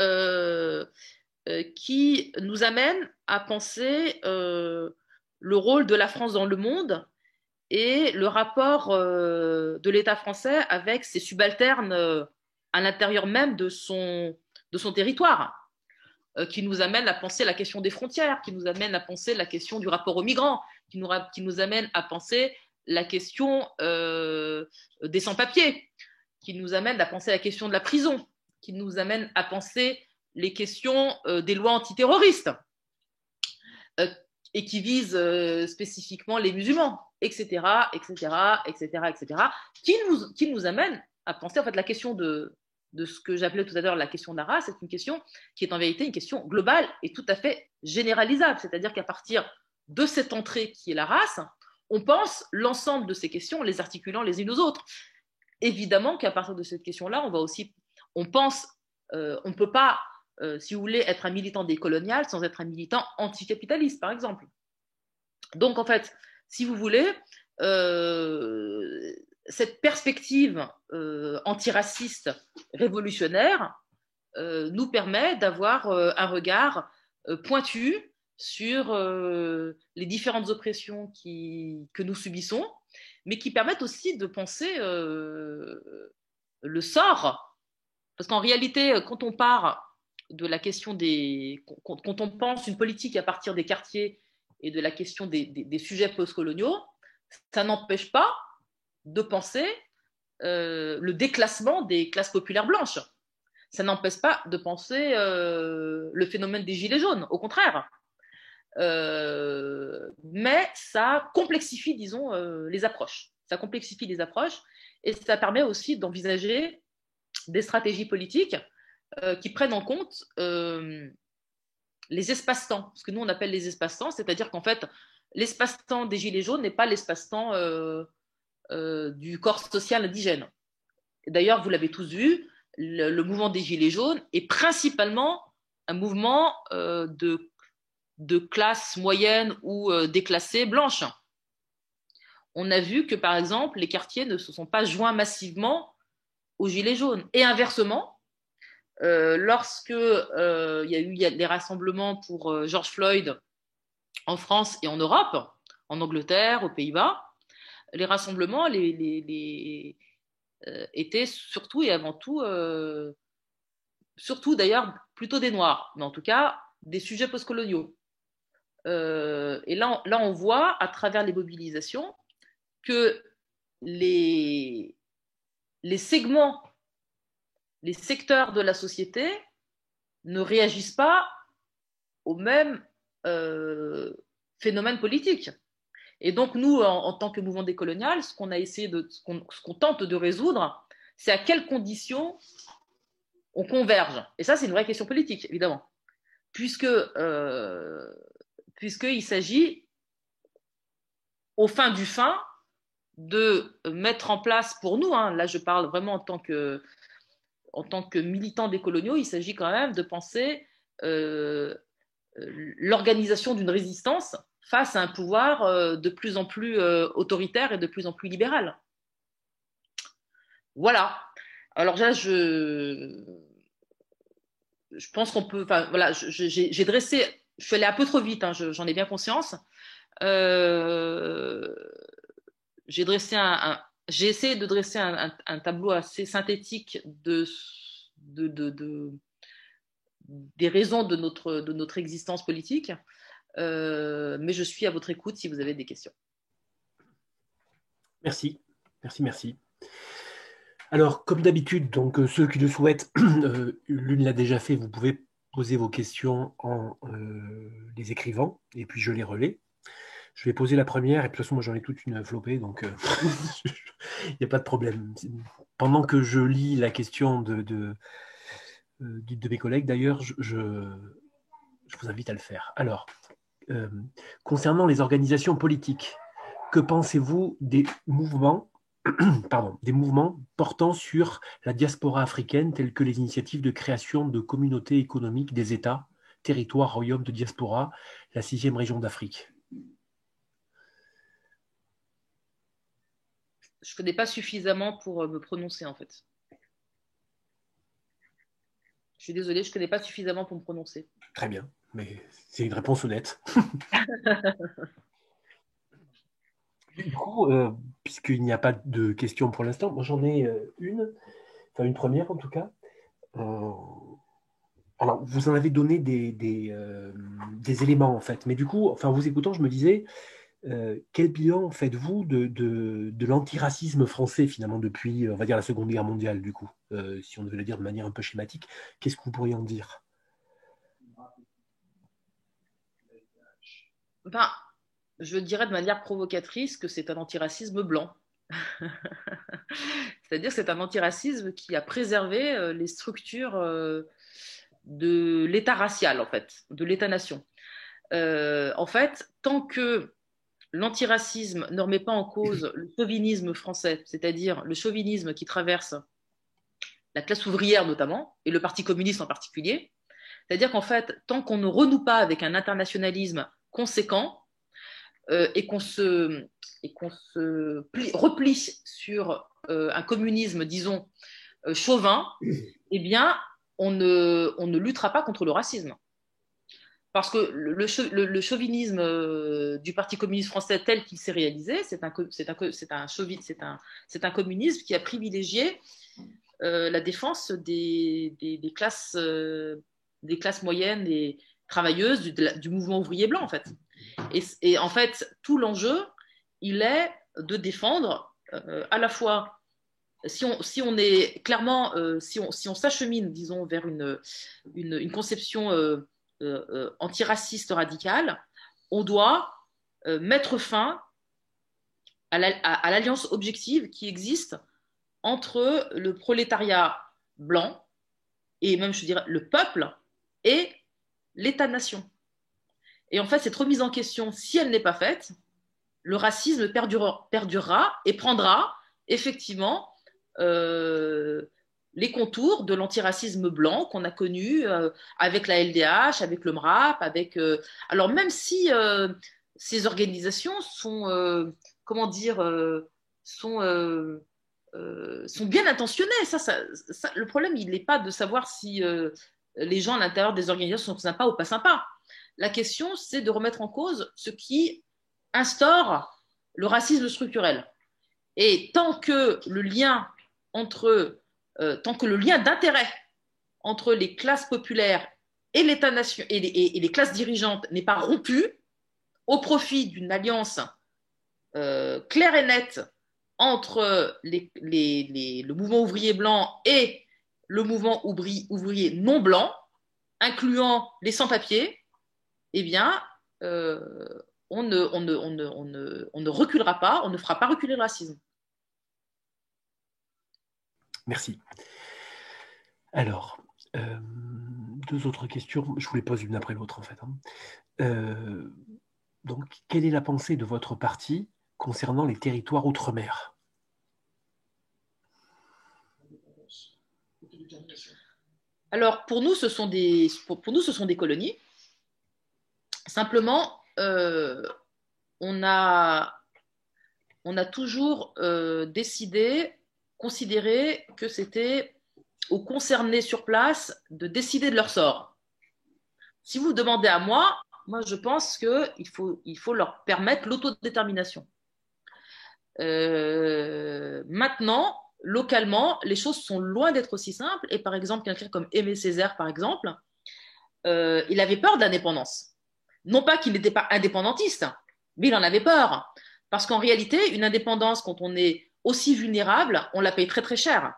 nous amènent à penser le rôle de la France dans le monde et le rapport de l'État français avec ses subalternes à l'intérieur même de son territoire, qui nous amène à penser la question des frontières, qui nous amène à penser la question du rapport aux migrants, qui nous amène à penser la question des sans-papiers, qui nous amène à penser la question de la prison, qui nous amène à penser les questions des lois antiterroristes et qui visent spécifiquement les musulmans, etc., etc., etc., etc., qui nous amène à penser en fait la question de ce que j'appelais tout à l'heure la question de la race. C'est une question qui est en vérité une question globale et tout à fait généralisable. C'est-à-dire qu'à partir de cette entrée qui est la race, on pense l'ensemble de ces questions, les articulant les unes aux autres. Évidemment qu'à partir de cette question-là, on pense, on ne peut pas, si vous voulez, être un militant décolonial sans être un militant anticapitaliste, par exemple. Donc, en fait, si vous voulez, cette perspective antiraciste révolutionnaire nous permet d'avoir un regard pointu sur les différentes oppressions que nous subissons, mais qui permettent aussi de penser le sort. Parce qu'en réalité, quand on part de la question quand on pense une politique à partir des quartiers et de la question des sujets postcoloniaux, ça n'empêche pas de penser le déclassement des classes populaires blanches. Ça n'empêche pas de penser le phénomène des gilets jaunes, au contraire. Mais ça complexifie, disons, les approches. Ça complexifie les approches et ça permet aussi d'envisager des stratégies politiques qui prennent en compte les espaces-temps. Ce que nous, on appelle les espaces-temps, c'est-à-dire qu'en fait, l'espace-temps des Gilets jaunes n'est pas l'espace-temps du corps social indigène. D'ailleurs, vous l'avez tous vu, le mouvement des Gilets jaunes est principalement un mouvement de classe moyenne ou déclassée blanche. On a vu que, par exemple, les quartiers ne se sont pas joints massivement aux Gilets jaunes. Et inversement, lorsque y a eu des rassemblements pour George Floyd en France et en Europe, en Angleterre, aux Pays-Bas, les rassemblements étaient surtout et avant tout, surtout d'ailleurs plutôt des Noirs, mais en tout cas des sujets postcoloniaux. Et là, on voit à travers les mobilisations que les segments, les secteurs de la société ne réagissent pas au même phénomène politique. Et donc, nous, en tant que mouvement décolonial, ce qu'on tente de résoudre, c'est à quelles conditions on converge. Et ça, c'est une vraie question politique, évidemment. Puisqu'il s'agit, au fin du fin, de mettre en place pour nous, hein, là je parle vraiment en tant que militants décoloniaux, il s'agit quand même de penser l'organisation d'une résistance face à un pouvoir de plus en plus autoritaire et de plus en plus libéral. Voilà. Alors là, je pense qu'on peut... Enfin, voilà, j'ai dressé... Je suis allée un peu trop vite, hein, j'en ai bien conscience. J'ai essayé de dresser un tableau assez synthétique de des raisons de notre existence politique. Mais je suis à votre écoute si vous avez des questions. Merci, merci, merci. Alors, comme d'habitude, donc ceux qui le souhaitent, l'une l'a déjà fait, vous pouvez poser vos questions en les écrivant, et puis je les relais. Je vais poser la première, et de toute façon, moi j'en ai toute une flopée, donc il n'y a pas de problème. Pendant que je lis la question de mes collègues, d'ailleurs, je vous invite à le faire. Alors, concernant les organisations politiques, que pensez-vous des mouvements portant sur la diaspora africaine, telles que les initiatives de création de communautés économiques des États, territoires, royaumes de diaspora, la 6e région d'Afrique? Je ne connais pas suffisamment pour me prononcer, en fait. Je suis désolée, je ne connais pas suffisamment pour me prononcer. Très bien, mais c'est une réponse honnête. Du coup, puisqu'il n'y a pas de questions pour l'instant, moi j'en ai une première en tout cas. Alors, vous en avez donné des éléments en fait, mais du coup, enfin, vous écoutant, je me disais, quel bilan faites-vous de l'antiracisme français finalement depuis, on va dire, la Seconde Guerre mondiale, du coup, si on devait le dire de manière un peu schématique, qu'est-ce que vous pourriez en dire? Ben, je dirais de manière provocatrice que c'est un antiracisme blanc. C'est-à-dire que c'est un antiracisme qui a préservé les structures de l'État racial, en fait, de l'État-nation. En fait, tant que l'antiracisme ne remet pas en cause le chauvinisme français, c'est-à-dire le chauvinisme qui traverse la classe ouvrière notamment, et le Parti communiste en particulier, c'est-à-dire qu'en fait, tant qu'on ne renoue pas avec un internationalisme conséquent, et qu'on se replie sur un communisme, disons, chauvin, eh bien, on ne luttera pas contre le racisme. Parce que le chauvinisme du Parti communiste français tel qu'il s'est réalisé, c'est un communisme qui a privilégié la défense des classes moyennes et travailleuses du mouvement ouvrier blanc, en fait. Et en fait, tout l'enjeu, il est de défendre à la fois, si on est clairement, si on s'achemine, disons, vers une conception antiraciste radicale, on doit mettre fin à l'alliance objective qui existe entre le prolétariat blanc et même, je dirais, le peuple et l'État-nation. Et en fait, cette remise en question, si elle n'est pas faite, le racisme perdurera et prendra effectivement les contours de l'antiracisme blanc qu'on a connu avec la LDH, avec le MRAP, alors même si ces organisations sont, comment dire, sont bien intentionnées. Le problème, il n'est pas de savoir si les gens à l'intérieur des organisations sont sympas ou pas sympas. La question, c'est de remettre en cause ce qui instaure le racisme structurel. Et tant que le lien d'intérêt entre les classes populaires et l'État-nation et les classes dirigeantes n'est pas rompu au profit d'une alliance claire et nette entre le mouvement ouvrier blanc et le mouvement ouvrier non blanc, incluant les sans-papiers, eh bien, on ne reculera pas, on ne fera pas reculer le racisme. Merci. Alors, deux autres questions. Je vous les pose une après l'autre, en fait. Donc, quelle est la pensée de votre parti concernant les territoires outre-mer? Alors, pour nous, ce sont des colonies. Simplement, on a toujours considéré que c'était aux concernés sur place de décider de leur sort. Si vous demandez à moi, je pense qu'il faut leur permettre l'autodétermination. Maintenant, localement, les choses sont loin d'être aussi simples. Et par exemple, quelqu'un comme Aimé Césaire, par exemple, il avait peur de l'indépendance. Non pas qu'il n'était pas indépendantiste, mais il en avait peur. Parce qu'en réalité, une indépendance, quand on est aussi vulnérable, on la paye très très cher.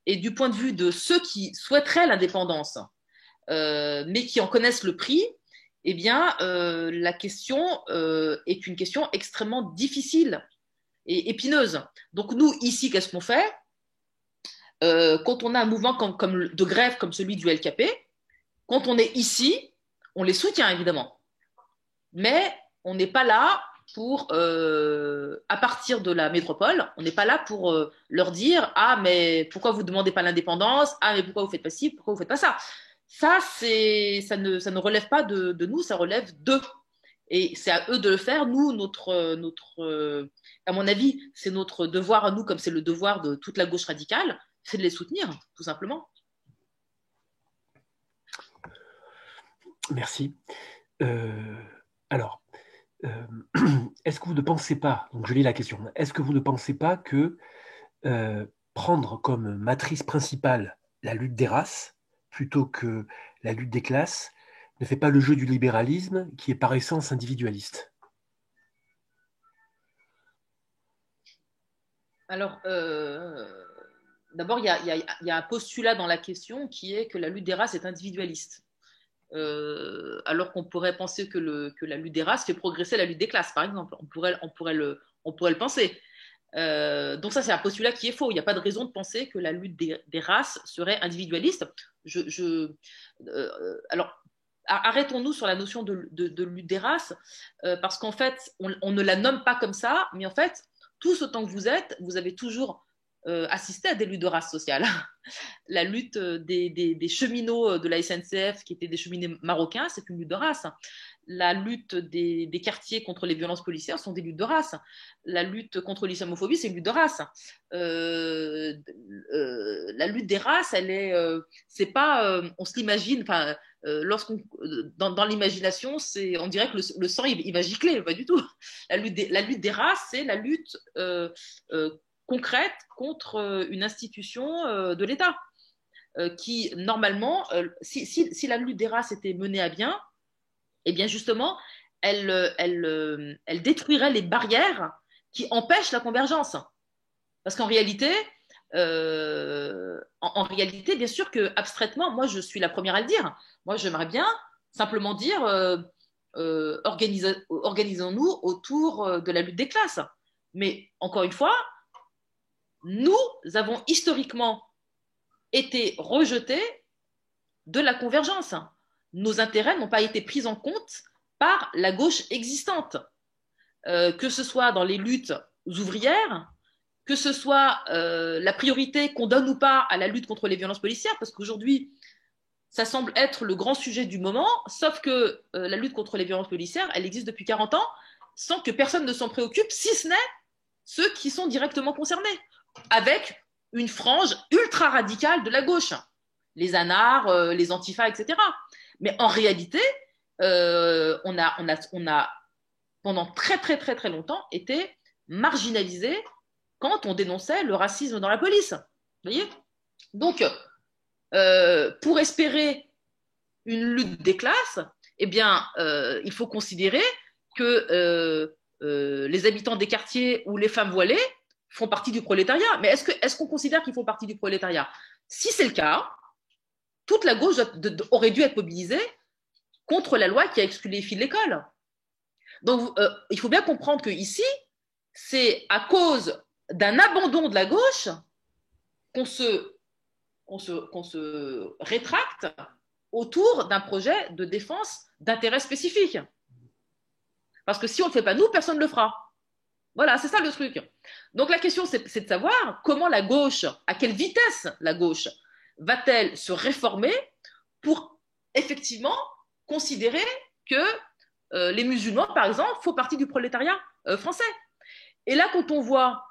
Et du point de vue de ceux qui souhaiteraient l'indépendance, mais qui en connaissent le prix, eh bien, la question est une question extrêmement difficile et épineuse. Donc nous, ici, qu'est-ce qu'on fait quand on a un mouvement de grève comme celui du LKP? Quand on est ici, on les soutient évidemment, mais on n'est pas là pour, à partir de la métropole, on n'est pas là pour leur dire ah mais pourquoi vous ne demandez pas l'indépendance, ah mais pourquoi vous faites pas ci, pourquoi vous faites pas ça. Ça ne relève pas de nous, ça relève d'eux. Et c'est à eux de le faire. Nous, à mon avis, c'est notre devoir à nous, comme c'est le devoir de toute la gauche radicale, c'est de les soutenir, tout simplement. Merci. Alors, est-ce que vous ne pensez pas, donc je lis la question, est-ce que vous ne pensez pas que prendre comme matrice principale la lutte des races plutôt que la lutte des classes ne fait pas le jeu du libéralisme qui est par essence individualiste? Alors, d'abord, il y a un postulat dans la question qui est que la lutte des races est individualiste. Alors qu'on pourrait penser que la lutte des races fait progresser la lutte des classes, par exemple. On pourrait le penser. Donc ça, c'est un postulat qui est faux. Il n'y a pas de raison de penser que la lutte des races serait individualiste. Alors, arrêtons-nous sur la notion de lutte des races, parce qu'en fait, on ne la nomme pas comme ça, mais en fait, tous autant que vous êtes, vous avez toujours assisté à des luttes de race sociale. La lutte des cheminots de la SNCF, qui étaient des cheminots marocains, c'est une lutte de race. La lutte des quartiers contre les violences policières sont des luttes de race. La lutte contre l'islamophobie, c'est une lutte de race. La lutte des races, c'est pas, on se l'imagine, enfin, dans l'imagination, on dirait que le sang il va gicler, pas du tout. La lutte des races, c'est la lutte concrète contre une institution de l'État qui, normalement, si la lutte des races était menée à bien, eh bien justement, elle détruirait les barrières qui empêchent la convergence. Parce qu'en réalité, en réalité, bien sûr que abstraitement, moi je suis la première à le dire. Moi j'aimerais bien simplement dire organisons-nous autour de la lutte des classes. Mais encore une fois, nous avons historiquement été rejetés de la convergence. Nos intérêts n'ont pas été pris en compte par la gauche existante, que ce soit dans les luttes ouvrières, que ce soit la priorité qu'on donne ou pas à la lutte contre les violences policières, parce qu'aujourd'hui, ça semble être le grand sujet du moment, sauf que la lutte contre les violences policières, elle existe depuis 40 ans, sans que personne ne s'en préoccupe, si ce n'est ceux qui sont directement concernés, avec une frange ultra radicale de la gauche, les anards, les antifas, etc. Mais en réalité, on a pendant très très très très longtemps été marginalisés quand on dénonçait le racisme dans la police. Vous voyez? Donc, pour espérer une lutte des classes, eh bien, il faut considérer que les habitants des quartiers ou les femmes voilées font partie du prolétariat. Mais est-ce qu'on considère qu'ils font partie du prolétariat? Si c'est le cas, toute la gauche aurait dû être mobilisée contre la loi qui a exclu les filles de l'école. Donc, il faut bien comprendre qu'ici, c'est à cause d'un abandon de la gauche qu'on se rétracte autour d'un projet de défense d'intérêt spécifique. Parce que si on ne le fait pas nous, personne ne le fera. Voilà, c'est ça le truc. Donc la question, c'est de savoir comment la gauche, à quelle vitesse la gauche va-t-elle se réformer pour effectivement considérer que les musulmans, par exemple, font partie du prolétariat français. Et là, quand on voit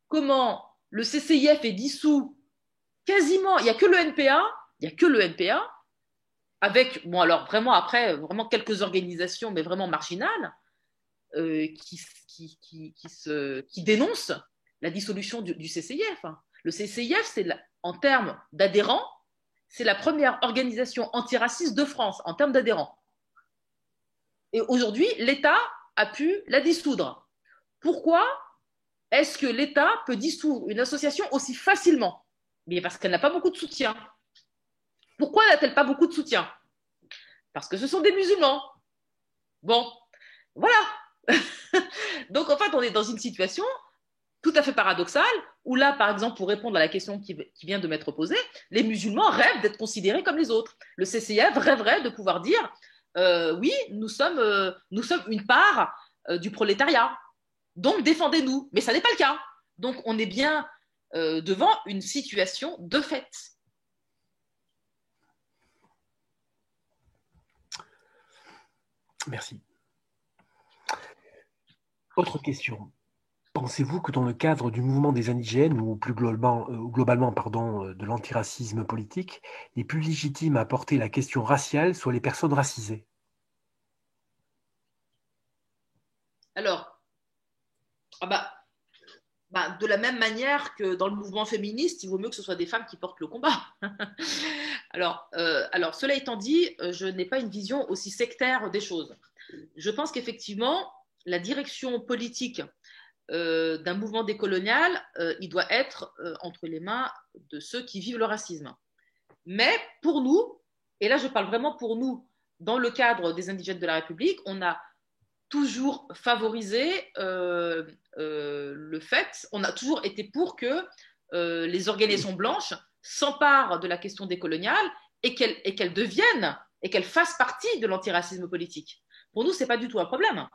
comment le CCIF est dissous quasiment, il n'y a que le NPA, avec, bon alors vraiment après, vraiment quelques organisations, mais vraiment marginales, qui dénoncent la dissolution du CCIF. Le CCIF, en termes d'adhérents, c'est la première organisation antiraciste de France en termes d'adhérents. Et aujourd'hui, l'État a pu la dissoudre. Pourquoi est-ce que l'État peut dissoudre une association aussi facilement? Mais parce qu'elle n'a pas beaucoup de soutien. Pourquoi n'a-t-elle pas beaucoup de soutien? Parce que ce sont des musulmans. Bon, voilà. Donc en fait, on est dans une situation tout à fait paradoxale où là, par exemple, pour répondre à la question qui vient de m'être posée, les musulmans rêvent d'être considérés comme les autres. Le CCIF rêverait de pouvoir dire oui, nous sommes une part du prolétariat. Donc défendez-nous. Mais ça n'est pas le cas. Donc on est bien devant une situation de fait. Merci. Autre question. Pensez-vous que dans le cadre du mouvement des indigènes, ou plus globalement, de l'antiracisme politique, les plus légitimes à porter la question raciale soient les personnes racisées? Alors, de la même manière que dans le mouvement féministe, il vaut mieux que ce soit des femmes qui portent le combat. alors, cela étant dit, je n'ai pas une vision aussi sectaire des choses. Je pense qu'effectivement, la direction politique d'un mouvement décolonial, il doit être entre les mains de ceux qui vivent le racisme. Mais pour nous, et là je parle vraiment pour nous, dans le cadre des indigènes de la République, on a toujours favorisé le fait, on a toujours été pour que les organisations blanches s'emparent de la question décoloniale et qu'elles deviennent et qu'elles fassent partie de l'antiracisme politique. Pour nous, ce n'est pas du tout un problème.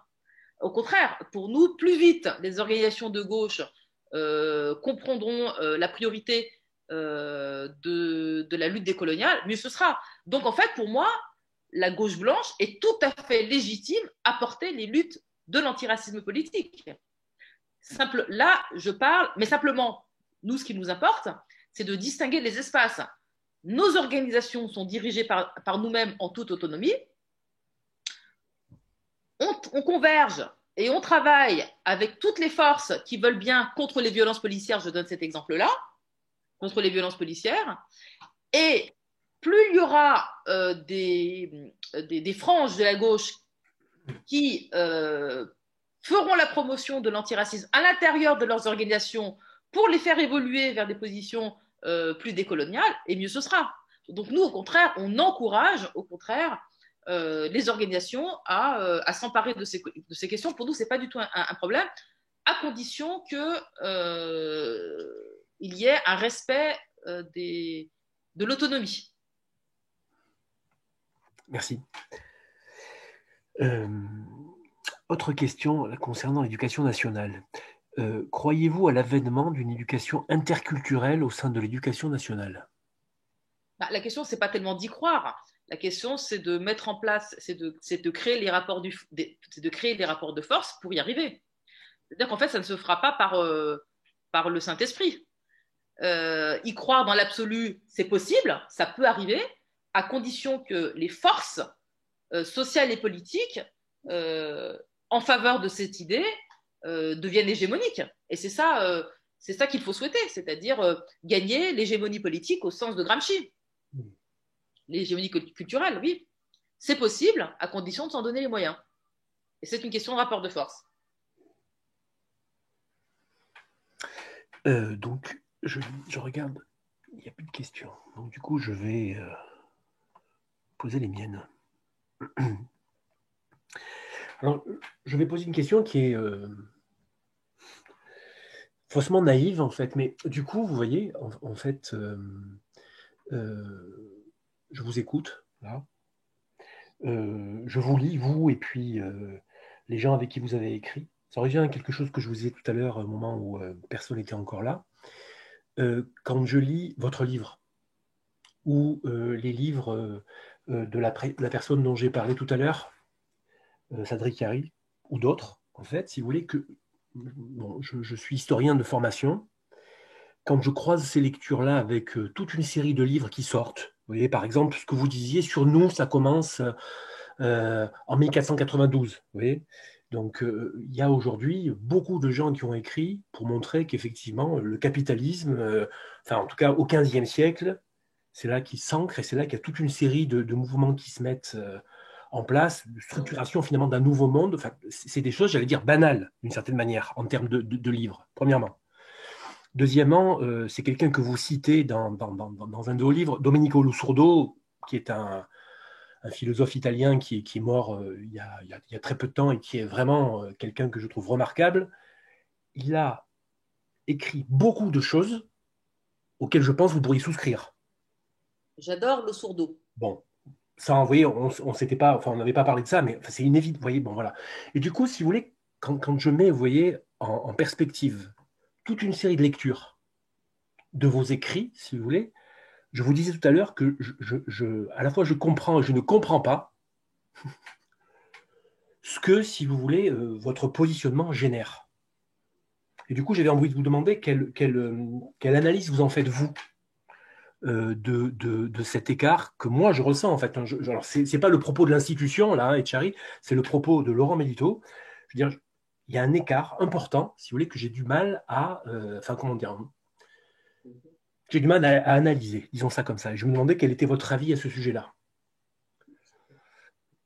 Au contraire, pour nous, plus vite les organisations de gauche comprendront la priorité de la lutte décoloniale, mieux ce sera. Donc en fait, pour moi, la gauche blanche est tout à fait légitime à porter les luttes de l'antiracisme politique. Là, je parle, mais simplement, nous, ce qui nous importe, c'est de distinguer les espaces. Nos organisations sont dirigées par nous-mêmes en toute autonomie. On converge et on travaille avec toutes les forces qui veulent bien contre les violences policières, je donne cet exemple-là, contre les violences policières, et plus il y aura des franges de la gauche qui feront la promotion de l'antiracisme à l'intérieur de leurs organisations pour les faire évoluer vers des positions plus décoloniales, et mieux ce sera. Donc nous, au contraire, on encourage, les organisations à s'emparer de ces questions. Pour nous, ce n'est pas du tout un problème, à condition qu'il y ait un respect de l'autonomie. Merci. Autre question concernant l'éducation nationale. Croyez-vous à l'avènement d'une éducation interculturelle au sein de l'éducation nationale? La question, ce n'est pas tellement d'y croire. La question, c'est de mettre en place, c'est de créer les rapports de force pour y arriver. C'est-à-dire qu'en fait, ça ne se fera pas par le Saint-Esprit. Y croire dans l'absolu, c'est possible, ça peut arriver, à condition que les forces sociales et politiques en faveur de cette idée deviennent hégémoniques. Et c'est ça qu'il faut souhaiter, c'est-à-dire gagner l'hégémonie politique au sens de Gramsci. L'hégémonie culturelle, oui. C'est possible à condition de s'en donner les moyens. Et c'est une question de rapport de force. Donc, je regarde, il n'y a plus de questions. Donc, du coup, je vais poser les miennes. Alors, je vais poser une question qui est faussement naïve, en fait. Mais du coup, vous voyez, en fait, je vous écoute, là. Je vous lis, vous, et puis les gens avec qui vous avez écrit. Ça revient à quelque chose que je vous disais tout à l'heure, au moment où personne n'était encore là. Quand je lis votre livre, ou les livres de la personne dont j'ai parlé tout à l'heure, Sadri Chiari, ou d'autres, en fait, si vous voulez, bon, je suis historien de formation. Quand je croise ces lectures-là avec toute une série de livres qui sortent, vous voyez, par exemple, ce que vous disiez sur nous, ça commence en 1492, vous voyez, Donc, il y a aujourd'hui beaucoup de gens qui ont écrit pour montrer qu'effectivement, le capitalisme, enfin, en tout cas, au XVe siècle, c'est là qu'il s'ancre et c'est là qu'il y a toute une série de mouvements qui se mettent en place, de structuration finalement d'un nouveau monde. Enfin, c'est des choses, j'allais dire, banales, d'une certaine manière, en termes de livres, premièrement. Deuxièmement, c'est quelqu'un que vous citez dans un de vos livres, Domenico Lusurdo, qui est un philosophe italien qui est mort il y a très peu de temps et qui est vraiment quelqu'un que je trouve remarquable. Il a écrit beaucoup de choses auxquelles je pense que vous pourriez souscrire. J'adore le sourdo. Bon, ça, vous voyez, on s'était pas, enfin, on n'avait pas parlé de ça, mais enfin, c'est inévitable, vous voyez, bon, voilà. Et du coup, si vous voulez, quand je mets, vous voyez, en perspective toute une série de lectures de vos écrits, si vous voulez, je vous disais tout à l'heure que à la fois je comprends et je ne comprends pas ce que, si vous voulez, votre positionnement génère. Et du coup, j'avais envie de vous demander quelle analyse vous en faites, vous, de cet écart que moi, je ressens, en fait. Alors, c'est pas le propos de l'institution, là, hein, Etchari, c'est le propos de Laurent Mélito. Je veux dire, il y a un écart important, si vous voulez, que j'ai du mal à... enfin, comment dire, j'ai du mal à analyser, disons ça comme ça. Et je me demandais quel était votre avis à ce sujet-là.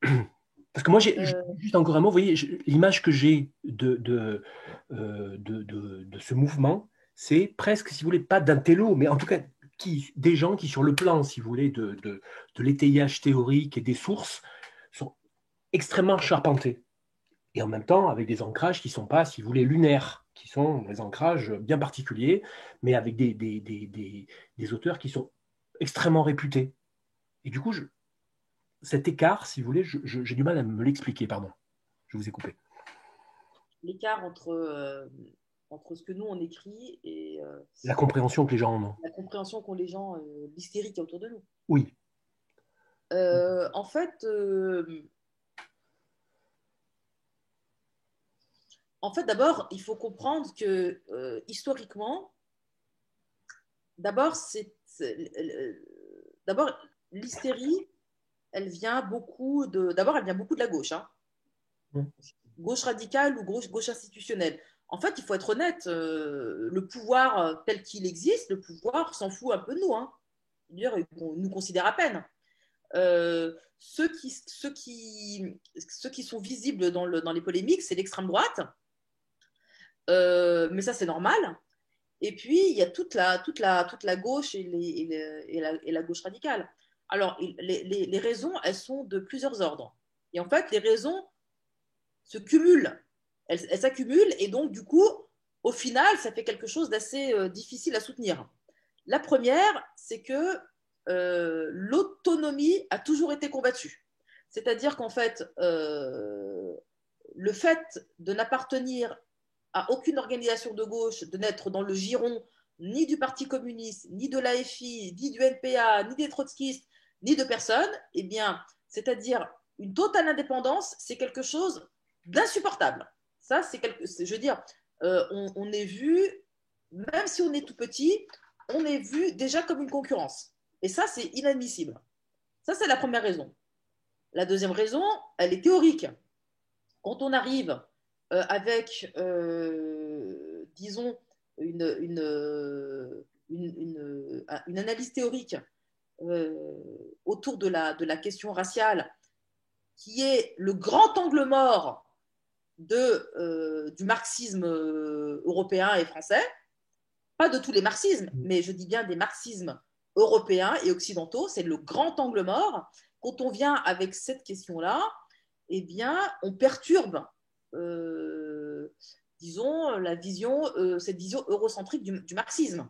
Parce que moi, juste encore un mot, vous voyez, l'image que j'ai de ce mouvement, c'est presque, si vous voulez, pas d'un télo, mais en tout cas, des gens qui, sur le plan, si vous voulez, de l'étayage théorique et des sources, sont extrêmement charpentés. Et en même temps, avec des ancrages qui ne sont pas, si vous voulez, lunaires, qui sont des ancrages bien particuliers, mais avec des auteurs qui sont extrêmement réputés. Et du coup, cet écart, si vous voulez, j'ai du mal à me l'expliquer, pardon. Je vous ai coupé. L'écart entre ce que nous on écrit et La compréhension que les gens en ont. la compréhension qu'ont les gens, l'hystérie qui est autour de nous. Oui. En fait, d'abord, il faut comprendre que historiquement, d'abord, d'abord l'hystérie, elle vient beaucoup de la gauche, hein. Mm. Gauche radicale ou gauche institutionnelle. En fait, il faut être honnête, le pouvoir tel qu'il existe, le pouvoir s'en fout un peu de nous, hein. Dire, on nous considère à peine. Ceux qui sont visibles dans les polémiques, c'est l'extrême droite, mais ça c'est normal. Et puis il y a toute la gauche et la gauche radicale. Alors les raisons, elles sont de plusieurs ordres. Et en fait, les raisons se cumulent, elles s'accumulent, et donc du coup, au final, ça fait quelque chose d'assez difficile à soutenir. La première, c'est que l'autonomie a toujours été combattue. C'est-à-dire qu'en fait, le fait de n'appartenir à aucune organisation de gauche, de n'être dans le giron ni du Parti communiste, ni de l'AFI, ni du NPA, ni des trotskistes, ni de personne, eh bien, c'est-à-dire une totale indépendance, c'est quelque chose d'insupportable. Ça, je veux dire, on est vu, même si on est tout petit, on est vu déjà comme une concurrence. Et ça, c'est inadmissible. Ça, c'est la première raison. La deuxième raison, elle est théorique. Quand on arrive avec, disons, une analyse théorique autour de la question raciale, qui est le grand angle mort du marxisme européen et français, pas de tous les marxismes, mais je dis bien des marxismes européens et occidentaux, c'est le grand angle mort. Quand on vient avec cette question-là, eh bien, on perturbe, disons, cette vision eurocentrique du marxisme.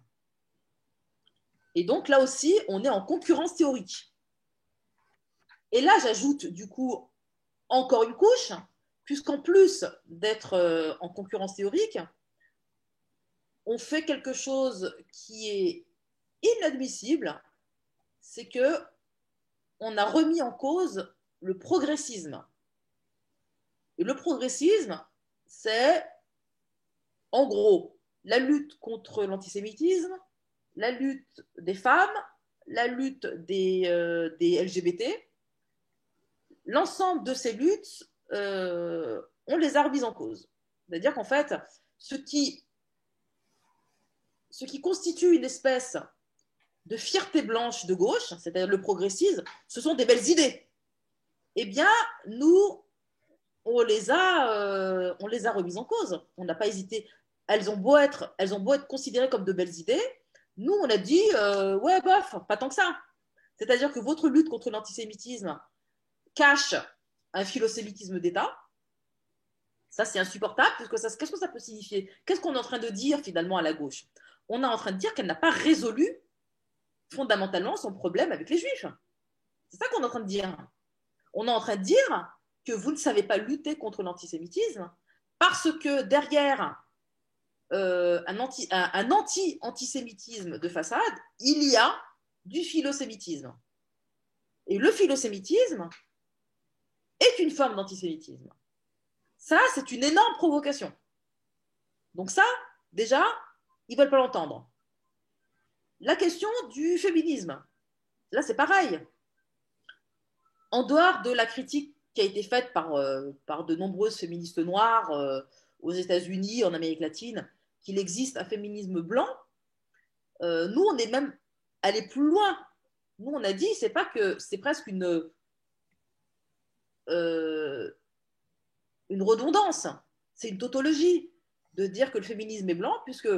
Et donc, là aussi, on est en concurrence théorique. Et là, j'ajoute, du coup, encore une couche, puisqu'en plus d'être en concurrence théorique, on fait quelque chose qui est inadmissible, c'est que on a remis en cause le progressisme. Et le progressisme, c'est en gros la lutte contre l'antisémitisme, la lutte des femmes, la lutte des LGBT. L'ensemble de ces luttes on les a remises en cause. C'est-à-dire qu'en fait, ce qui constitue une espèce de fierté blanche de gauche, c'est-à-dire le progressisme, ce sont des belles idées. Eh bien, nous, on les a remises en cause. On n'a pas hésité. Elles ont beau être considérées comme de belles idées. Nous, on a dit, ouais, bof, pas tant que ça. C'est-à-dire que votre lutte contre l'antisémitisme cache un philosémitisme d'État. Ça, c'est insupportable, parce que qu'est-ce que ça peut signifier? Qu'est-ce qu'on est en train de dire finalement à la gauche? On est en train de dire qu'elle n'a pas résolu fondamentalement son problème avec les Juifs. C'est ça qu'on est en train de dire. On est en train de dire que vous ne savez pas lutter contre l'antisémitisme parce que derrière un anti-antisémitisme de façade, il y a du philosémitisme. Et le philosémitisme est une forme d'antisémitisme. Ça, c'est une énorme provocation. Donc ça, déjà, ils ne veulent pas l'entendre. La question du féminisme, là, c'est pareil. En dehors de la critique qui a été faite par de nombreuses féministes noires aux États-Unis, en Amérique latine, qu'il existe un féminisme blanc, nous, on est même allé plus loin. Nous, on a dit, c'est pas que c'est presque une redondance, c'est une tautologie de dire que le féminisme est blanc, puisque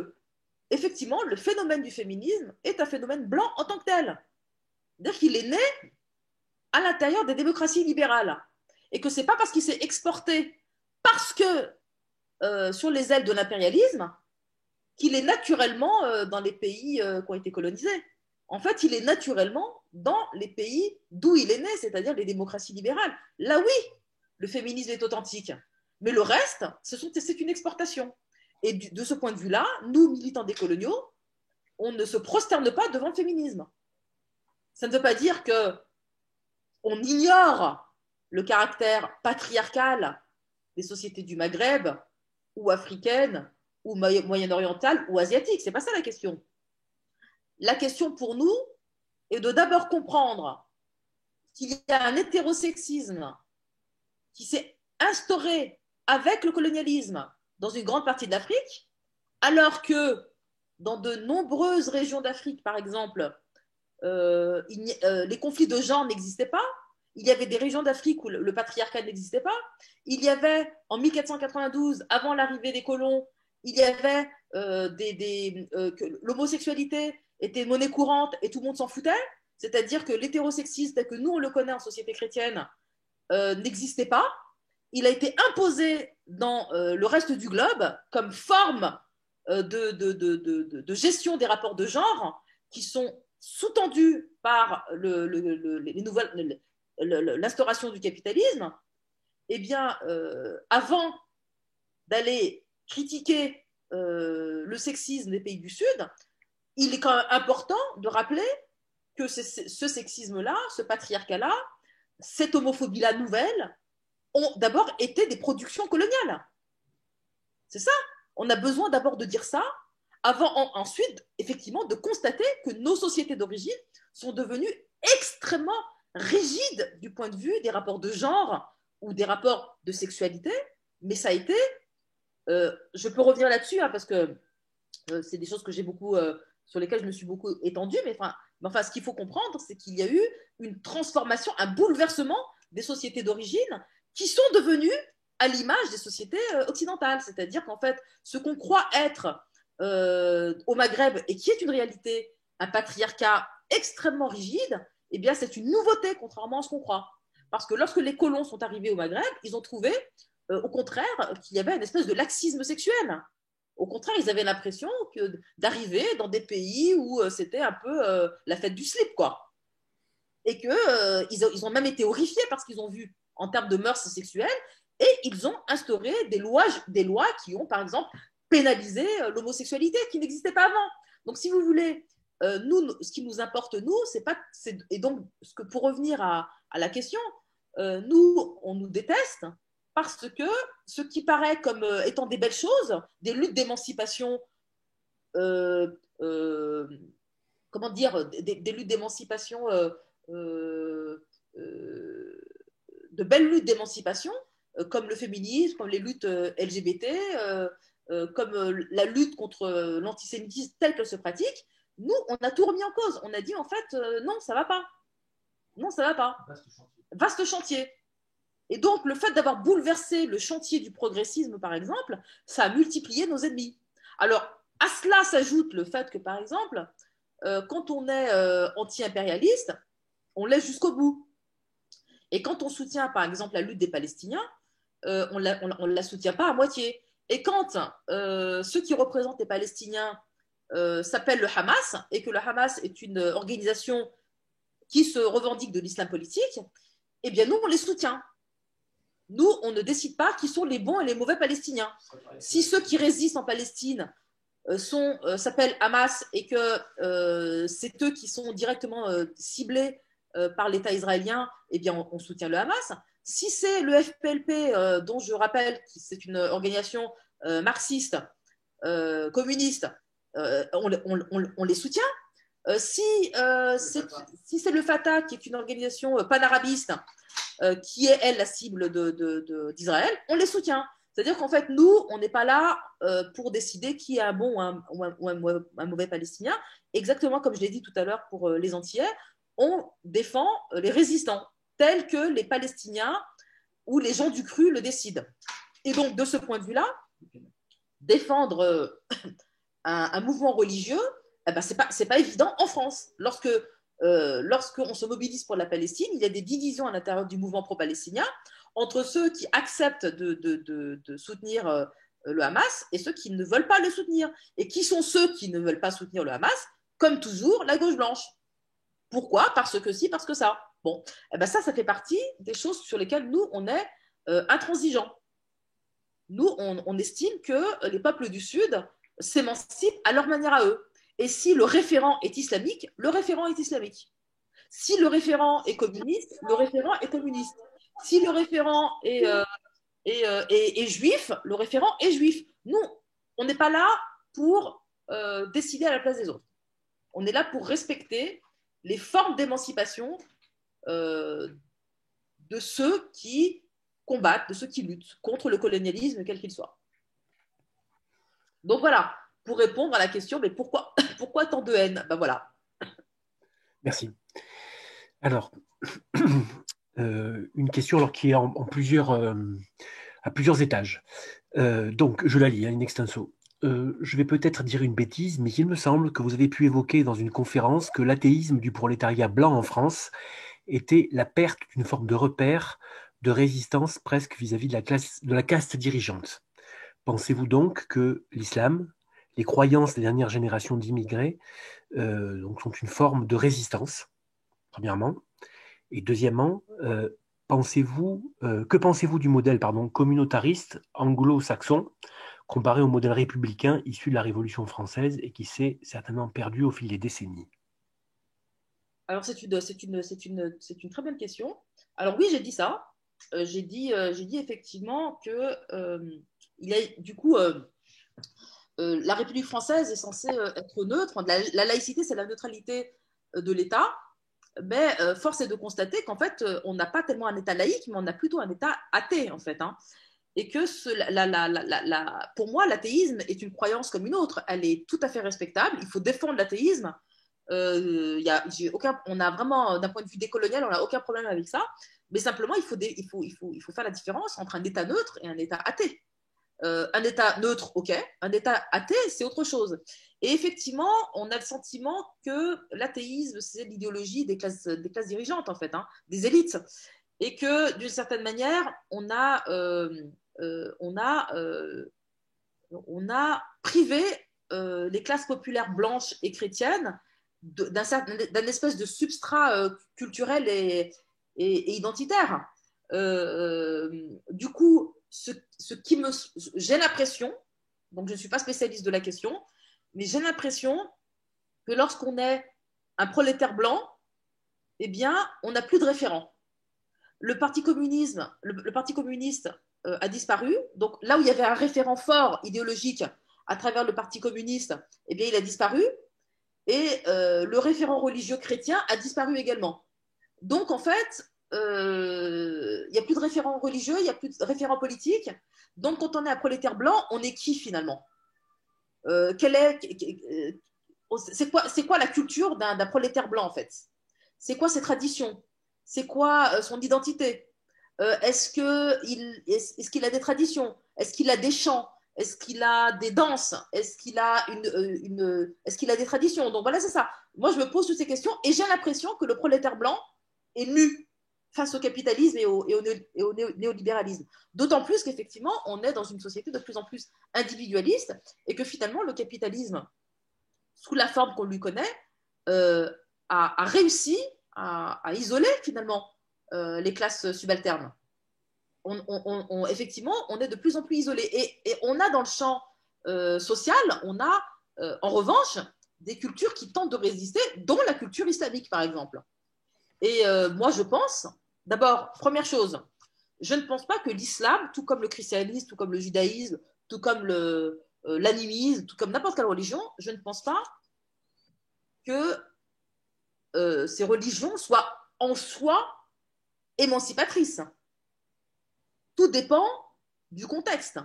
effectivement, le phénomène du féminisme est un phénomène blanc en tant que tel. C'est-à-dire qu'il est né à l'intérieur des démocraties libérales. Et que ce n'est pas parce qu'il s'est exporté parce que sur les ailes de l'impérialisme qu'il est naturellement dans les pays qui ont été colonisés. En fait, il est naturellement dans les pays d'où il est né, c'est-à-dire les démocraties libérales. Là, oui, le féminisme est authentique. Mais le reste, c'est une exportation. Et de ce point de vue-là, nous, militants décoloniaux, on ne se prosterne pas devant le féminisme. Ça ne veut pas dire qu'on ignore le caractère patriarcal des sociétés du Maghreb, ou africaines, ou moyen-orientales, ou asiatiques. C'est pas ça la question. La question pour nous est de d'abord comprendre qu'il y a un hétérosexisme qui s'est instauré avec le colonialisme dans une grande partie de l'Afrique, alors que dans de nombreuses régions d'Afrique, par exemple, les conflits de genre n'existaient pas. Il y avait des régions d'Afrique où le patriarcat n'existait pas. Il y avait, en 1492, avant l'arrivée des colons, il y avait que l'homosexualité était monnaie courante et tout le monde s'en foutait. C'est-à-dire que l'hétérosexisme, tel que nous on le connaît en société chrétienne, n'existait pas. Il a été imposé dans le reste du globe comme forme de gestion des rapports de genre qui sont sous-tendus par l'instauration du capitalisme. Eh bien, avant d'aller critiquer le sexisme des pays du Sud, il est quand même important de rappeler que ce sexisme-là, ce patriarcat-là, cette homophobie-là nouvelle, ont d'abord été des productions coloniales. C'est ça. On a besoin d'abord de dire ça, avant ensuite, effectivement, de constater que nos sociétés d'origine sont devenues extrêmement rigides du point de vue des rapports de genre ou des rapports de sexualité. Mais ça a été, je peux revenir là-dessus, hein, parce que c'est des choses que j'ai beaucoup, sur lesquelles je me suis beaucoup étendue, mais enfin, ce qu'il faut comprendre, c'est qu'il y a eu une transformation, un bouleversement des sociétés d'origine qui sont devenues à l'image des sociétés occidentales. C'est-à-dire qu'en fait, ce qu'on croit être au Maghreb et qui est une réalité, un patriarcat extrêmement rigide, eh bien, c'est une nouveauté, contrairement à ce qu'on croit. Parce que lorsque les colons sont arrivés au Maghreb, ils ont trouvé, au contraire, qu'il y avait une espèce de laxisme sexuel. Au contraire, ils avaient l'impression d'arriver dans des pays où c'était un peu la fête du slip, quoi. Et qu'ils ont même été horrifiés par ce qu'ils ont vu en termes de mœurs sexuelles, et ils ont instauré des lois qui ont, par exemple, pénalisé l'homosexualité, qui n'existait pas avant. Donc, si vous voulez, nous, ce qui nous importe, nous, c'est pas... Et donc, pour revenir à la question, nous, on nous déteste parce que ce qui paraît comme étant des belles choses, des luttes d'émancipation, euh, euh, comment dire, des luttes d'émancipation, de belles luttes d'émancipation, comme le féminisme, comme les luttes LGBT, comme la lutte contre l'antisémitisme tel qu'elle se pratique, nous, on a tout remis en cause. On a dit, en fait, non, ça va pas. Non, ça va pas. Vaste chantier. Et donc, le fait d'avoir bouleversé le chantier du progressisme, par exemple, ça a multiplié nos ennemis. Alors, à cela s'ajoute le fait que, par exemple, quand on est anti-impérialiste, on l'est jusqu'au bout. Et quand on soutient, par exemple, la lutte des Palestiniens, on ne la soutient pas à moitié. Et quand ceux qui représentent les Palestiniens s'appellent le Hamas, et que le Hamas est une organisation qui se revendique de l'islam politique, eh bien, nous, on les soutient. Nous, on ne décide pas qui sont les bons et les mauvais Palestiniens. Si ceux qui résistent en Palestine s'appellent Hamas et que c'est eux qui sont directement ciblés par l'État israélien, eh bien, on soutient le Hamas. Si c'est le FPLP, dont je rappelle que c'est une organisation marxiste, communiste, on les soutient. Si c'est le Fatah, qui est une organisation panarabiste, qui est, elle, la cible d'Israël, on les soutient. C'est-à-dire qu'en fait, nous, on n'est pas là pour décider qui est un bon ou un mauvais Palestinien. Exactement comme je l'ai dit tout à l'heure pour les Antillais, on défend les résistants, tels que les Palestiniens ou les gens du cru le décident. Et donc, de ce point de vue-là, défendre un mouvement religieux, eh ben, c'est pas évident en France. Lorsqu'on se mobilise pour la Palestine, il y a des divisions à l'intérieur du mouvement pro-palestinien entre ceux qui acceptent de soutenir le Hamas et ceux qui ne veulent pas le soutenir. Et qui sont ceux qui ne veulent pas soutenir le Hamas? Comme toujours, la gauche blanche. Pourquoi? Parce que si, parce que ça. Bon, eh ben ça fait partie des choses sur lesquelles nous, on est intransigeants. Nous, on estime que les peuples du Sud s'émancipent à leur manière à eux. Et si le référent est islamique, le référent est islamique. Si le référent est communiste, le référent est communiste. Si le référent est juif, le référent est juif. Nous, on n'est pas là pour décider à la place des autres. On est là pour respecter les formes d'émancipation de ceux qui combattent, de ceux qui luttent contre le colonialisme, quel qu'il soit. Donc voilà, pour répondre à la question, mais pourquoi tant de haine? Ben voilà. Merci. Alors, une question alors, qui est à plusieurs étages. Donc, je la lis, in extenso. Je vais peut-être dire une bêtise, mais il me semble que vous avez pu évoquer dans une conférence que l'athéisme du prolétariat blanc en France était la perte d'une forme de repère, de résistance presque vis-à-vis de la caste dirigeante. Pensez-vous donc que l'islam, les croyances des dernières générations d'immigrés donc sont une forme de résistance, premièrement? Et deuxièmement, que pensez-vous du modèle communautariste anglo-saxon comparé au modèle républicain issu de la Révolution française et qui s'est certainement perdu au fil des décennies? Alors, c'est une très bonne question. Alors oui, j'ai dit ça. J'ai dit effectivement que il a, du coup, la République française est censée être neutre. La laïcité, c'est la neutralité de l'État. Mais force est de constater qu'en fait, on n'a pas tellement un État laïque, mais on a plutôt un État athée, en fait. Hein. Et que pour moi, l'athéisme est une croyance comme une autre. Elle est tout à fait respectable. Il faut défendre l'athéisme. On a vraiment, d'un point de vue décolonial, on n'a aucun problème avec ça. Mais simplement, il faut faire la différence entre un État neutre et un État athée. Un État neutre, ok. Un État athée, c'est autre chose. Et effectivement, on a le sentiment que l'athéisme, c'est l'idéologie des classes dirigeantes, en fait, hein, des élites. Et que, d'une certaine manière, on a privé les classes populaires blanches et chrétiennes d'un espèce de substrat culturel et identitaire. Du coup, j'ai l'impression, donc je ne suis pas spécialiste de la question, mais j'ai l'impression que lorsqu'on est un prolétaire blanc, eh bien, on n'a plus de référent. Le Parti communiste a disparu. Donc là où il y avait un référent fort idéologique à travers le Parti communiste, eh bien, il a disparu. Et le référent religieux chrétien a disparu également. Donc, en fait, il y a plus de référents religieux, il y a plus de référents politiques. Donc, quand on est un prolétaire blanc, on est qui finalement? C'est quoi la culture d'un prolétaire blanc en fait? C'est quoi ses traditions? C'est quoi son identité? Est-ce qu'il a des traditions? Est-ce qu'il a des chants? Est-ce qu'il a des danses? Est-ce qu'il a est-ce qu'il a des traditions? Donc voilà, c'est ça. Moi, je me pose toutes ces questions et j'ai l'impression que le prolétaire blanc est nu face au capitalisme et au néolibéralisme. D'autant plus qu'effectivement, on est dans une société de plus en plus individualiste et que finalement, le capitalisme, sous la forme qu'on lui connaît, a réussi à isoler finalement les classes subalternes. Effectivement, on est de plus en plus isolé. Et on a dans le champ social, on a en revanche des cultures qui tentent de résister, dont la culture islamique, par exemple. Et moi, je pense, d'abord, première chose, je ne pense pas que l'islam, tout comme le christianisme, tout comme le judaïsme, tout comme l'animisme, tout comme n'importe quelle religion, je ne pense pas que ces religions soient en soi émancipatrices. Tout dépend du contexte.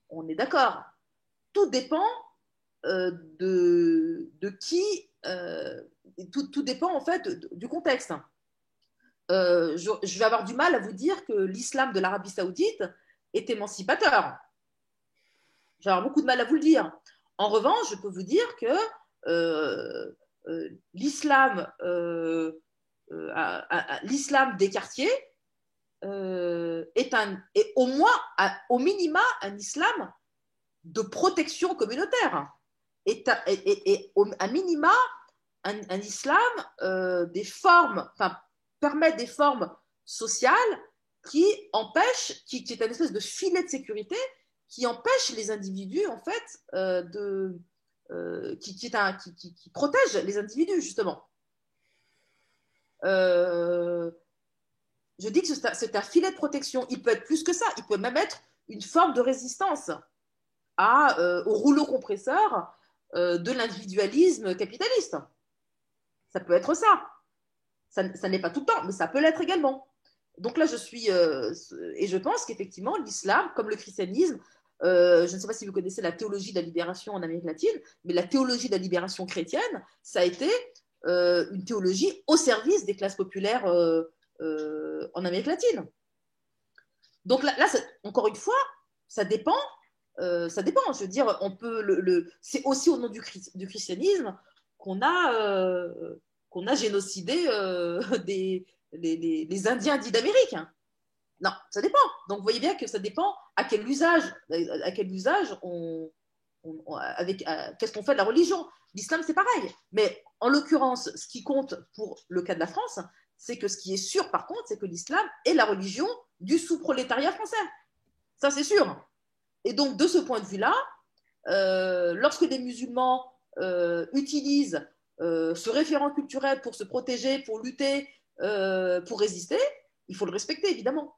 On est d'accord. Tout dépend de qui. Tout dépend en fait du contexte. Je vais avoir du mal à vous dire que l'islam de l'Arabie Saoudite est émancipateur. Je vais avoir beaucoup de mal à vous le dire. En revanche, je peux vous dire que l'islam des quartiers est au moins, au minima, un islam de protection communautaire. Et à minima, un islam des formes, enfin, permet des formes sociales qui empêchent, qui est une espèce de filet de sécurité qui empêche les individus, en fait, qui protège les individus, justement. Je dis que c'est un filet de protection. Il peut être plus que ça. Il peut même être une forme de résistance au rouleau compresseur de l'individualisme capitaliste. Ça peut être ça. Ça n'est pas tout le temps, mais ça peut l'être également. Donc là, et je pense qu'effectivement, l'islam, comme le christianisme, je ne sais pas si vous connaissez la théologie de la libération en Amérique latine, mais la théologie de la libération chrétienne, ça a été une théologie au service des classes populaires en Amérique latine. Donc là encore une fois, ça dépend. Ça dépend. Je veux dire, c'est aussi au nom du christianisme qu'on a génocidé les Indiens dits d'Amérique. Non, ça dépend. Donc vous voyez bien que ça dépend à quel usage qu'est-ce qu'on fait de la religion. L'islam, c'est pareil. Mais en l'occurrence, ce qui compte pour le cas de la France, c'est que ce qui est sûr, par contre, c'est que l'islam est la religion du sous-prolétariat français. Ça, c'est sûr. Et donc, de ce point de vue-là, lorsque des musulmans utilisent ce référent culturel pour se protéger, pour lutter, pour résister, il faut le respecter, évidemment.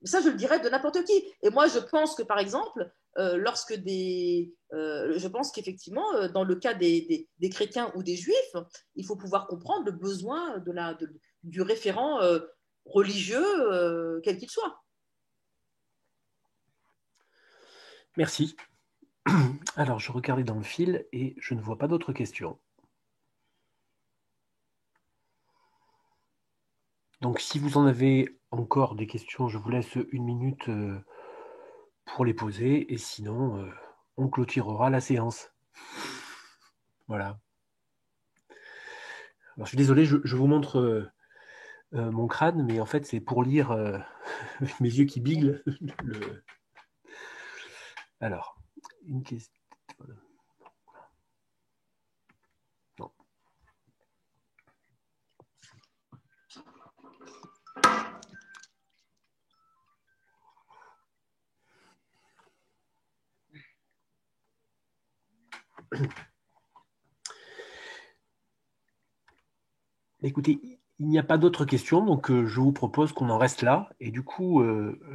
Ça, je le dirais de n'importe qui. Et moi, je pense que, par exemple, je pense qu'effectivement, dans le cas des chrétiens ou des juifs, il faut pouvoir comprendre le besoin du référent religieux, quel qu'il soit. Merci. Alors, je regardais dans le fil et je ne vois pas d'autres questions. Donc, si vous en avez encore des questions, je vous laisse 1 minute pour les poser et sinon, on clôturera la séance. Voilà. Alors, je suis désolé, je vous montre mon crâne, mais en fait, c'est pour lire mes yeux qui biglent. Alors, une question. Non. Écoutez, il n'y a pas d'autres questions, donc je vous propose qu'on en reste là. Et du coup,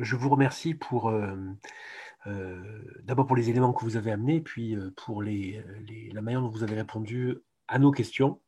je vous remercie pour d'abord pour les éléments que vous avez amenés, puis pour la manière dont vous avez répondu à nos questions.